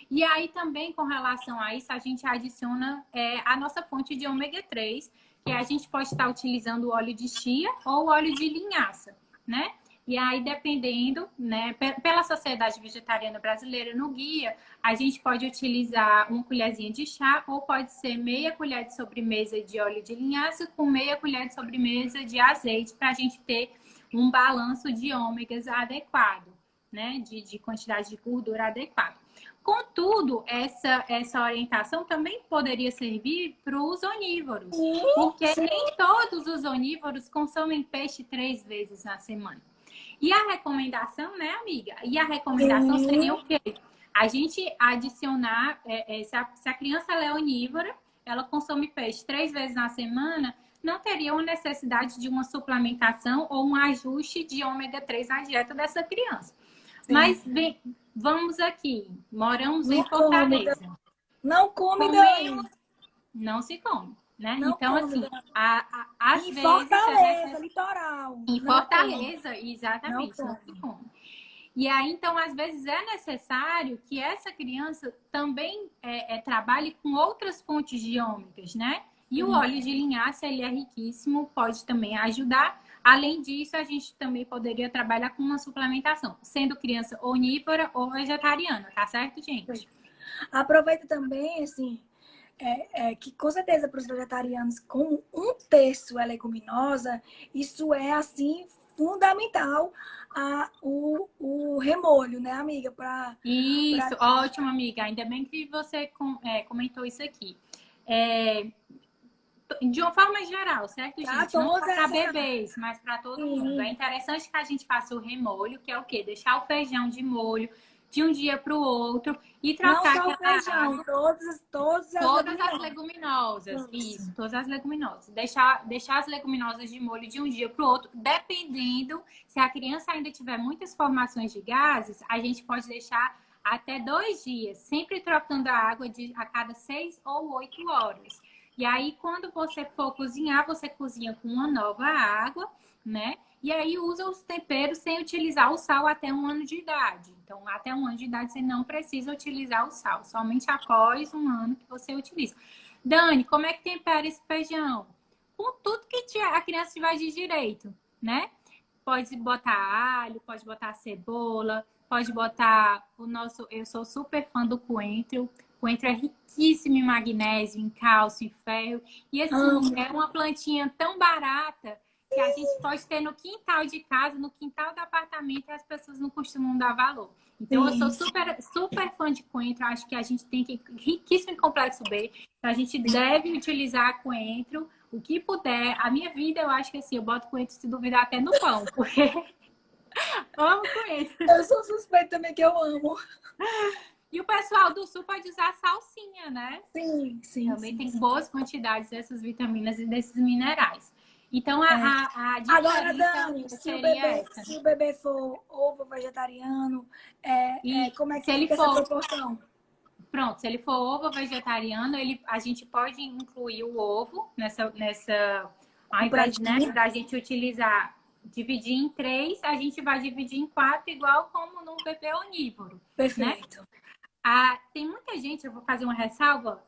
E aí também, com relação a isso, a gente adiciona a nossa fonte de ômega 3, que a gente pode estar utilizando o óleo de chia ou o óleo de linhaça, né? E aí, dependendo, né, pela Sociedade Vegetariana Brasileira no guia, a gente pode utilizar uma colherzinha de chá ou pode ser meia colher de sobremesa de óleo de linhaça com meia colher de sobremesa de azeite para a gente ter um balanço de ômegas adequado, né? De quantidade de gordura adequada. Contudo, essa orientação também poderia servir para os onívoros, porque nem todos os onívoros consomem peixe 3 vezes na semana. E a recomendação, né, amiga? E a recomendação seria o quê? A gente adicionar, se a criança é onívora, ela consome peixe 3 vezes na semana, não teria uma necessidade de uma suplementação ou um ajuste de ômega 3 na dieta dessa criança. Sim. Mas, bem, vamos aqui. Moramos em Fortaleza. Não come, Dani. Não se come, né? Não então, come, assim, às em vezes... Fortaleza, litoral. Em Fortaleza, come. exatamente, não se come. E aí, então, às vezes é necessário que essa criança também trabalhe com outras fontes de ômegas, né? E o óleo de linhaça, ele é riquíssimo, pode também ajudar. Além disso, a gente também poderia trabalhar com uma suplementação, sendo criança onívora ou vegetariana, tá certo, gente? Aproveita também, assim, que com certeza para os vegetarianos, como 1/3 é leguminosa, isso é, assim, fundamental o remolho, né, amiga? Isso, ótimo, amiga. Ainda bem que você comentou isso aqui. De uma forma geral, certo, gente? Não só para bebês, mas para todo mundo. É interessante que a gente faça o remolho, que é o quê? Deixar o feijão de molho de um dia para o outro e trocar não só o feijão, todas as leguminosas. Isso, todas as leguminosas. Deixar as leguminosas de molho de um dia para o outro, dependendo, se a criança ainda tiver muitas formações de gases, a gente pode deixar até 2 dias, sempre trocando a água a cada 6 ou 8 horas. E aí, quando você for cozinhar, você cozinha com uma nova água, né? E aí usa os temperos sem utilizar o sal até 1 ano de idade. Então, até 1 ano de idade, você não precisa utilizar o sal. Somente após 1 ano que você utiliza. Dani, como é que tempera esse feijão? Com tudo que a criança tiver de direito, né? Pode botar alho, pode botar cebola, pode botar eu sou super fã do coentro. O coentro é riquíssimo em magnésio, em cálcio, em ferro. E assim, é uma plantinha tão barata que a gente pode ter no quintal de casa, no quintal do apartamento, e as pessoas não costumam dar valor. Então, eu sou super, super fã de coentro. Acho que a gente tem que... Riquíssimo em complexo B. Então, a gente deve utilizar coentro o que puder. A minha vida, eu acho que assim, eu boto coentro, se duvidar, até no pão, porque amo coentro. Eu sou suspeita também, que eu amo. E o pessoal do sul pode usar salsinha, né? Sim. Também tem boas quantidades dessas vitaminas e desses minerais. Então, a diferença agora, Dani, seria essa. Se o bebê for ovo vegetariano, como é que fica essa proporção? Pronto, se ele for ovo vegetariano, a gente pode incluir o ovo ao invés, né, da gente utilizar, dividir em 3, a gente vai dividir em 4, igual como no bebê onívoro. Perfeito. Né? Tem muita gente, eu vou fazer uma ressalva,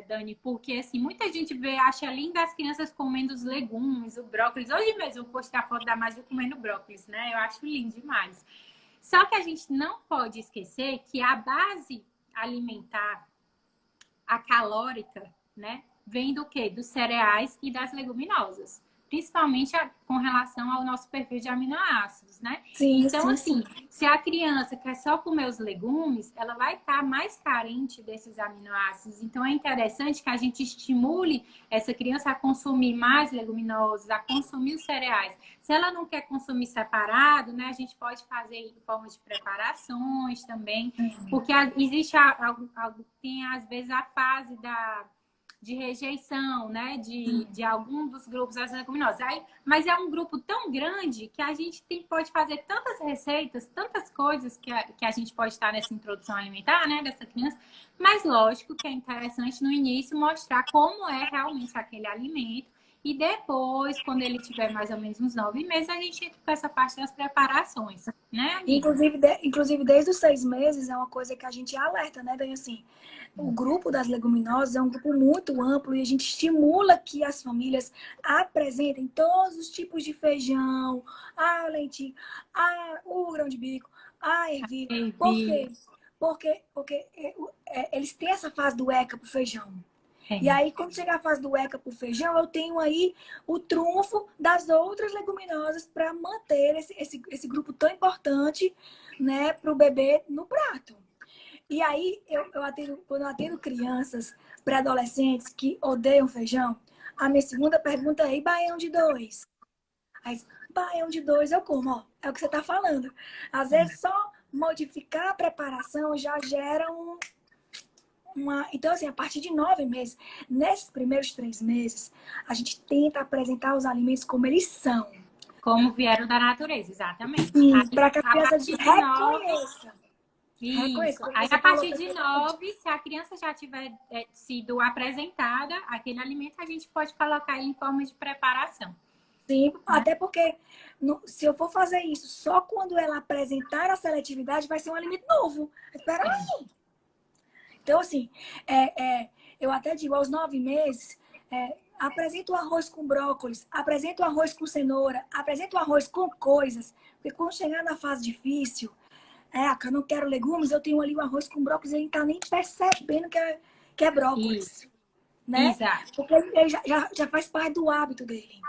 Dani, porque assim, muita gente acha linda as crianças comendo os legumes, o brócolis. Hoje mesmo eu postei a foto da Maju comendo brócolis, né? Eu acho lindo demais. Só que a gente não pode esquecer que a base alimentar, a calórica, né? Vem do quê? Dos cereais e das leguminosas. principalmente com relação ao nosso perfil de aminoácidos, né? Sim, Então, sim, assim, sim. se a criança quer só comer os legumes, ela vai estar mais carente desses aminoácidos. Então, é interessante que a gente estimule essa criança a consumir mais leguminosas, a consumir os cereais. Se ela não quer consumir separado, né, a gente pode fazer em forma de preparações também, porque existe tem às vezes a fase de rejeição, né, de algum dos grupos das leguminosas. Mas é um grupo tão grande que a gente pode fazer tantas receitas, tantas coisas que a gente pode estar nessa introdução alimentar, né, dessa criança. Mas lógico que é interessante no início mostrar como é realmente aquele alimento. E depois, quando ele tiver mais ou menos uns 9 meses, a gente entra com essa parte das preparações, né, amiga? Inclusive, desde os 6 meses é uma coisa que a gente alerta, né, Dani? Assim, o grupo das leguminosas é um grupo muito amplo e a gente estimula que as famílias apresentem todos os tipos de feijão, a lentilha, o grão de bico, a ervilha. Por quê? Porque eles têm essa fase do ECA pro feijão. E aí, quando chegar a fase do ECA pro feijão, eu tenho aí o trunfo das outras leguminosas para manter esse grupo tão importante, né, para o bebê no prato. E aí, quando eu atendo crianças, pré-adolescentes que odeiam feijão, a minha segunda pergunta é: e baião de dois? Aí, baião de dois eu como, ó, é o que você está falando. Às vezes, só modificar a preparação já gera Então, assim, a partir de 9 meses, nesses primeiros 3 meses, a gente tenta apresentar os alimentos como eles são. Como vieram da natureza, exatamente. Sim, para que a A criança partir de 9, reconheça. isso. Reconheça, como Aí, você a falou partir de perfeitamente. 9, se a criança já tiver sido apresentada, aquele alimento, a gente pode colocar ele em forma de preparação. Sim, Né? até porque se eu for fazer isso só quando ela apresentar a seletividade, vai ser um alimento novo. Espera aí. Então, assim, eu até digo, aos 9 meses, apresenta o arroz com brócolis, apresenta o arroz com cenoura, apresenta o arroz com coisas. Porque quando chegar na fase difícil, que eu não quero legumes, eu tenho ali o arroz com brócolis e ele não tá nem percebendo que é brócolis. Isso, Né? exato. Porque ele já faz parte do hábito dele.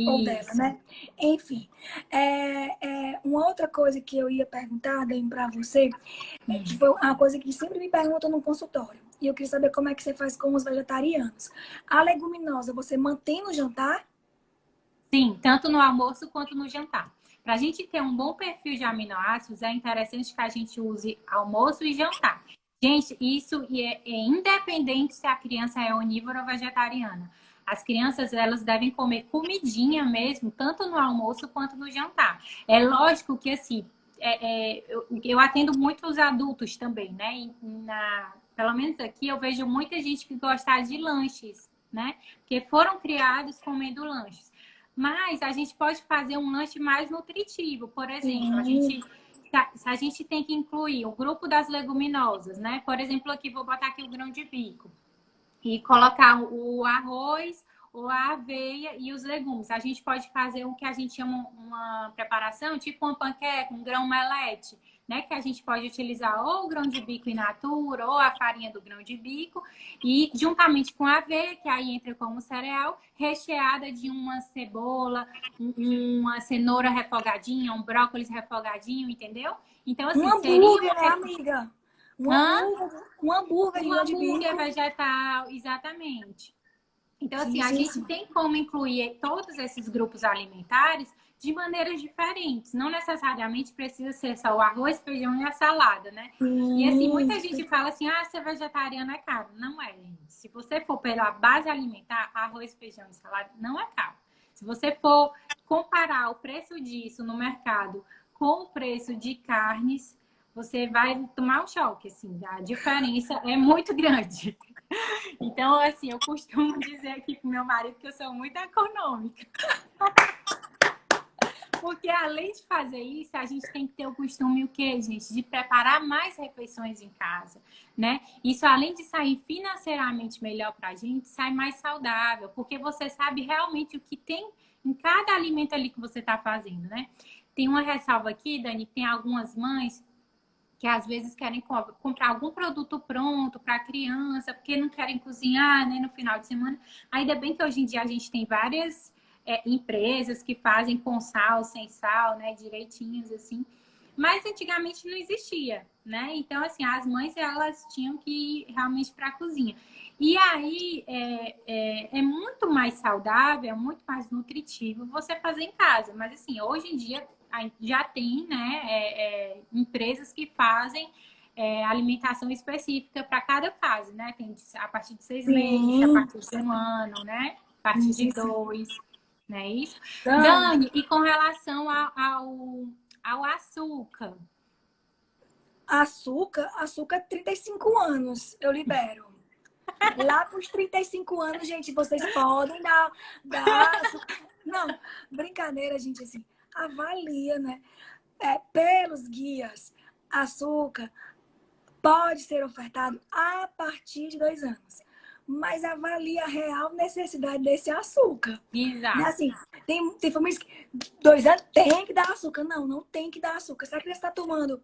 Ou dela, Isso. né? Enfim, uma outra coisa que eu ia perguntar, Dani, para você, que foi uma coisa que sempre me perguntam no consultório. E eu queria saber como é que você faz com os vegetarianos. A leguminosa, você mantém no jantar? Sim, tanto no almoço quanto no jantar. Para a gente ter um bom perfil de aminoácidos, é interessante que a gente use almoço e jantar. Gente, isso é independente se a criança é onívora ou vegetariana. As crianças, elas devem comer comidinha mesmo, tanto no almoço quanto no jantar. É lógico que, assim, eu atendo muitos adultos também, né? Pelo menos aqui, eu vejo muita gente que gosta de lanches, né? Porque foram criados comendo lanches. Mas a gente pode fazer um lanche mais nutritivo. Por exemplo, se a gente tem que incluir o grupo das leguminosas, né? Por exemplo, aqui vou botar aqui o grão de bico e colocar o arroz ou a aveia e os legumes. A gente pode fazer o que a gente chama uma preparação, tipo uma panqueca, um grão melete, né? Que a gente pode utilizar ou o grão de bico in natura ou a farinha do grão de bico e juntamente com a aveia, que aí entra como cereal, recheada de uma cebola, uma cenoura refogadinha, um brócolis refogadinho, entendeu? Então, Um assim, seria hambúrguer, uma... né, amiga? Hã? Um hambúrguer de Um grão de hambúrguer bico. vegetal, exatamente. Então, assim, Sim, a sim, gente sim. tem como incluir todos esses grupos alimentares de maneiras diferentes. Não necessariamente precisa ser só o arroz, feijão e a salada, né? E assim, muita gente fala assim, ser vegetariano é caro. Não é, gente. Se você for pela base alimentar, arroz, feijão e salada, não é caro. Se você for comparar o preço disso no mercado com o preço de carnes, você vai tomar um choque, assim. A diferença é muito grande. Então, assim, eu costumo dizer aqui pro meu marido que eu sou muito econômica. Porque além de fazer isso, a gente tem que ter o costume, o quê, gente? De preparar mais refeições em casa, né? Isso, além de sair financeiramente melhor pra gente, sai mais saudável, porque você sabe realmente o que tem em cada alimento ali que você tá fazendo, né? Tem uma ressalva aqui, Dani, que tem algumas mães que às vezes querem comprar algum produto pronto para a criança, porque não querem cozinhar, né, no final de semana. Ainda bem que hoje em dia a gente tem várias empresas que fazem com sal, sem sal, né? Direitinhos, assim. Mas antigamente não existia, né? Então, assim, as mães, elas tinham que ir realmente para a cozinha. E aí, é muito mais saudável, é muito mais nutritivo você fazer em casa. Mas, assim, hoje em dia já tem, né, empresas que fazem alimentação específica para cada fase, né? Tem a partir de 6 meses, a Sim, partir de 1 ano, né? A partir de 2, né? Isso. Dani, Dani, e com relação ao açúcar? açúcar 35 anos eu libero. Lá para os 35 anos, gente, vocês podem dar açúcar. Não, brincadeira, gente, assim, avalia, né? Pelos guias, açúcar pode ser ofertado a partir de 2 anos. Mas avalia a real necessidade desse açúcar. Não é Exato. assim, tem famílias que 2 anos tem que dar açúcar. Não, não tem que dar açúcar. Se a criança está tomando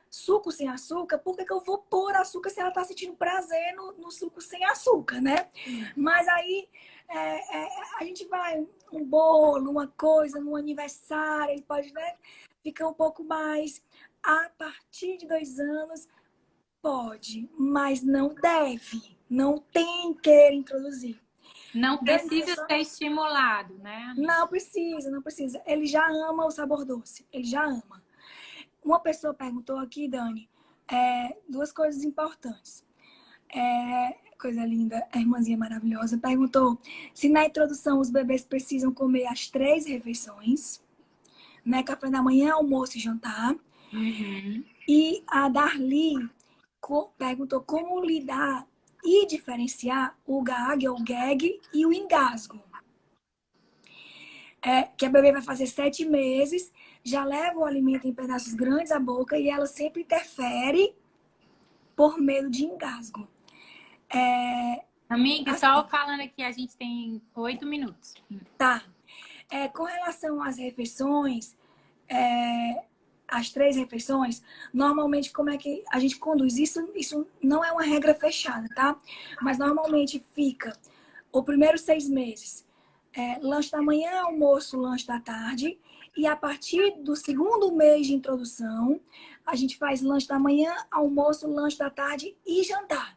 suco sem açúcar, por que eu vou pôr açúcar se ela está sentindo prazer no suco sem açúcar, né? Mas aí a gente vai um bolo, uma coisa, num aniversário, ele pode, né, ficar um pouco mais. A partir de 2 anos, pode, mas não deve. Não tem que introduzir. Não precisa ser estimulado, né? Não precisa, não precisa. Ele já ama o sabor doce. Ele já ama. Uma pessoa perguntou aqui, Dani, 2 coisas importantes. Coisa linda, a irmãzinha maravilhosa, perguntou se na introdução os bebês precisam comer as 3 refeições, né? Café da manhã, almoço e jantar. Uhum. E a Darli perguntou como lidar e diferenciar o gag, ou gag, e o engasgo. Que a bebê vai fazer 7 meses, já leva o alimento em pedaços grandes à boca e ela sempre interfere por medo de engasgo. Amiga, Assim, só falando aqui, a gente tem 8 minutos. tá. Com relação às refeições, as 3 refeições, normalmente como é que a gente conduz? Isso não é uma regra fechada, tá? Mas normalmente fica os primeiros 6 meses, lanche da manhã, almoço, lanche da tarde. E a partir do segundo mês de introdução, a gente faz lanche da manhã, almoço, lanche da tarde e jantar.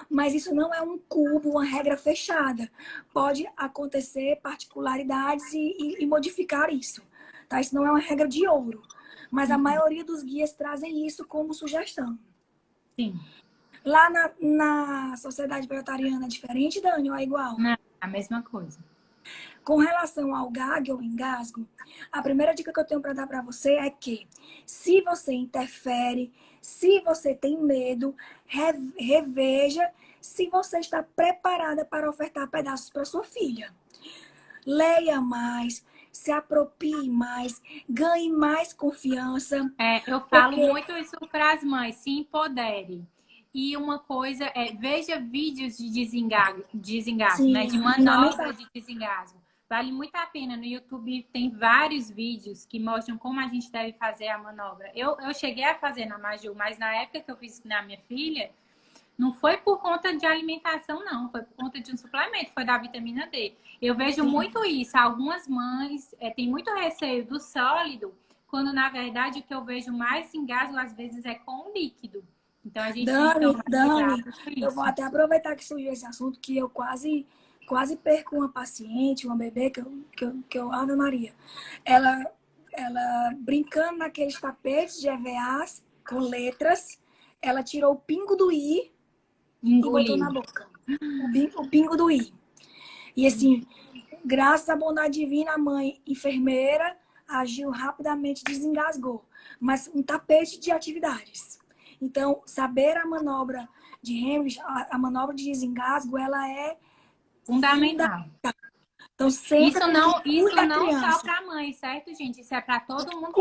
Mas isso não é um cubo, uma regra fechada. Pode acontecer particularidades e modificar isso. Tá? Isso não é uma regra de ouro. Mas a maioria dos guias trazem isso como sugestão. Sim. Lá na Sociedade Vegetariana é diferente, Dani, ou é igual? Não, a mesma coisa. Com relação ao gag ou engasgo, a primeira dica que eu tenho para dar para você é que se você interfere, se você tem medo, reveja se você está preparada para ofertar pedaços para sua filha. Leia mais, se aproprie mais, ganhe mais confiança. Eu falo muito isso para as mães, se empodere. E uma coisa veja vídeos de desengasgo, Sim, né? De manobra de desengasgo. Vale muito a pena. No YouTube tem vários vídeos que mostram como a gente deve fazer a manobra. Eu cheguei a fazer na Maju, mas na época que eu fiz na minha filha, não foi por conta de alimentação, não. Foi por conta de um suplemento, foi da vitamina D. Eu vejo muito isso. Algumas mães têm muito receio do sólido, quando na verdade o que eu vejo mais engasgo às vezes é com o líquido. Então a gente Dani, eu vou até aproveitar que surgiu esse assunto, que eu quase perco uma paciente, uma bebê, que eu Ave Maria. Ela brincando naqueles tapetes de EVAs com letras, ela tirou o pingo do I e botou na boca. O pingo do I. E assim, graças à bondade divina, a mãe enfermeira agiu rapidamente, desengasgou. Mas um tapete de atividades. Então, saber a manobra de Heimlich, a manobra de desengasgo, ela é fundamental. Então, sempre isso não só para a mãe, certo, gente? Isso é para todo mundo que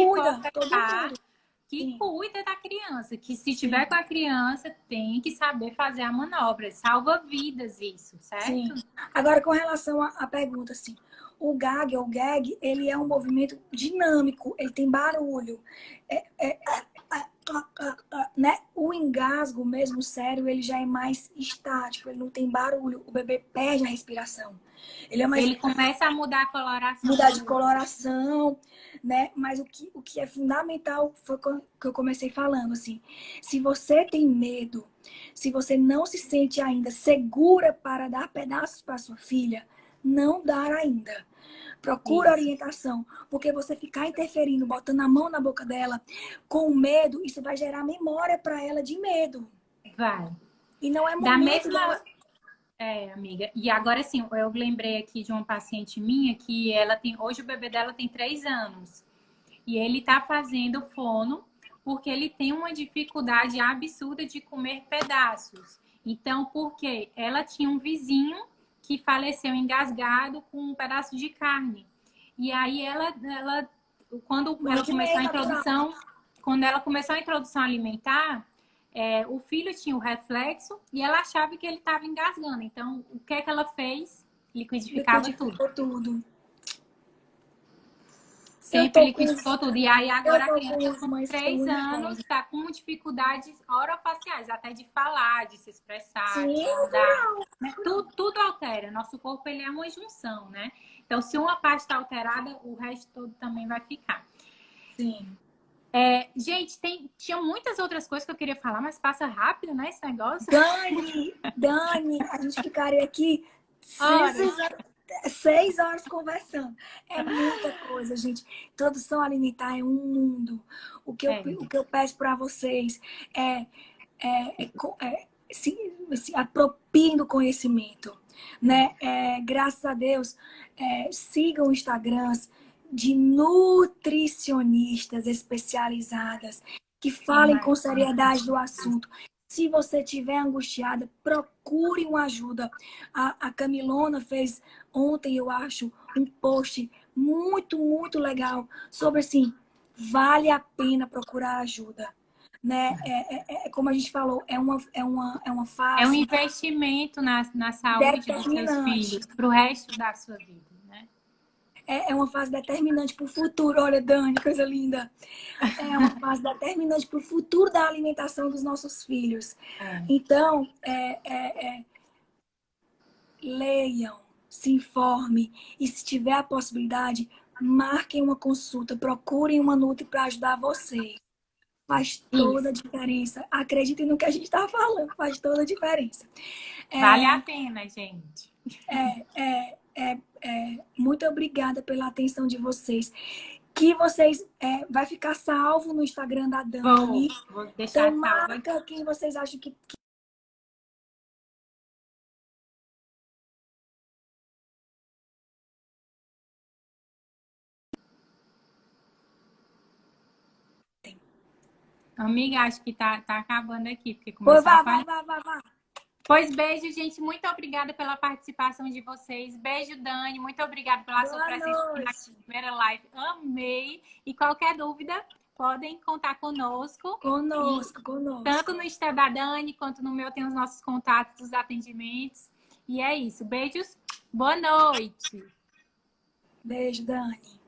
cuida da criança. Que se tiver com a criança, tem que saber fazer a manobra. Salva vidas isso, certo? Sim. Agora, com relação à pergunta, assim, o gag ou gag, ele é um movimento dinâmico, ele tem barulho. né? O engasgo mesmo, sério, ele já é mais estático, ele não tem barulho. O bebê perde a respiração. Ele é mais Ele começa a mudar a coloração mudar de do... coloração, né? Mas o que é fundamental foi o que eu comecei falando, assim. Se você tem medo, se você não se sente ainda segura para dar pedaços para sua filha, não dar ainda. Procura Isso. orientação, porque você ficar interferindo, botando a mão na boca dela com medo, isso vai gerar memória para ela de medo. Vai. E não é Da momento mesma... dela. É, amiga. E agora sim, eu lembrei aqui de uma paciente minha que ela tem... Hoje o bebê dela tem 3 anos. E ele tá fazendo fono porque ele tem uma dificuldade absurda de comer pedaços. Então, porque ela tinha um vizinho que faleceu engasgado com um pedaço de carne. E aí quando Morre ela de começou medo, a natural. introdução, quando ela começou a introdução alimentar, o filho tinha o reflexo e ela achava que ele estava engasgando. Então, o que é que ela fez? Liquidificava tudo. Liquidificou tudo. Eu Sempre tô com, liquidificou tudo. E aí eu agora a tô criança com as com mães que estão 3 anos nervosas. está com dificuldades orofaciais, até de falar, de se expressar, Sim, de andar. Né? Tudo altera. Nosso corpo ele é uma junção, né? Então, se uma parte está alterada, o resto todo também vai ficar. sim. Gente, tinha muitas outras coisas que eu queria falar, mas passa rápido, né, esse negócio? Dani, a gente ficaria aqui Horas. 6 horas conversando. É muita coisa, gente. Introdução alimentar é um mundo. O que eu peço para vocês se apropiem do conhecimento, né? Graças a Deus, sigam Instagrams de nutricionistas especializadas que falem com seriedade do assunto. Se você estiver angustiada, procure uma ajuda. A Camilona fez ontem, eu acho, um post muito, muito legal sobre assim, vale a pena procurar ajuda, né? Como a gente falou, é uma É um fase investimento na saúde dos seus determinante. filhos para o resto da sua vida, né? É uma fase determinante para o futuro. Olha, Dani, coisa linda. É uma fase determinante para o futuro da alimentação dos nossos filhos. Então, leiam, se informe e, se tiver a possibilidade, marquem uma consulta, procurem uma Nutri para ajudar vocês. Faz toda a Isso. diferença. Acreditem no que a gente está falando, faz toda a diferença. Vale a pena, gente. Muito obrigada pela atenção de vocês. Que vocês vai ficar salvo no Instagram da Dani. Vou deixar Então salvo aqui. marca quem vocês acham que Amiga, acho que tá acabando aqui, porque Pois começou a falhar. vai. Pois beijo, gente. Muito obrigada pela participação de vocês. Beijo, Dani. Muito obrigada pela sua Boa presença na noite. primeira live. Amei. E qualquer dúvida, podem contar conosco. Conosco. Tanto no Instagram da Dani, quanto no meu, tem os nossos contatos dos atendimentos. E é isso. Beijos. Boa noite. Beijo, Dani.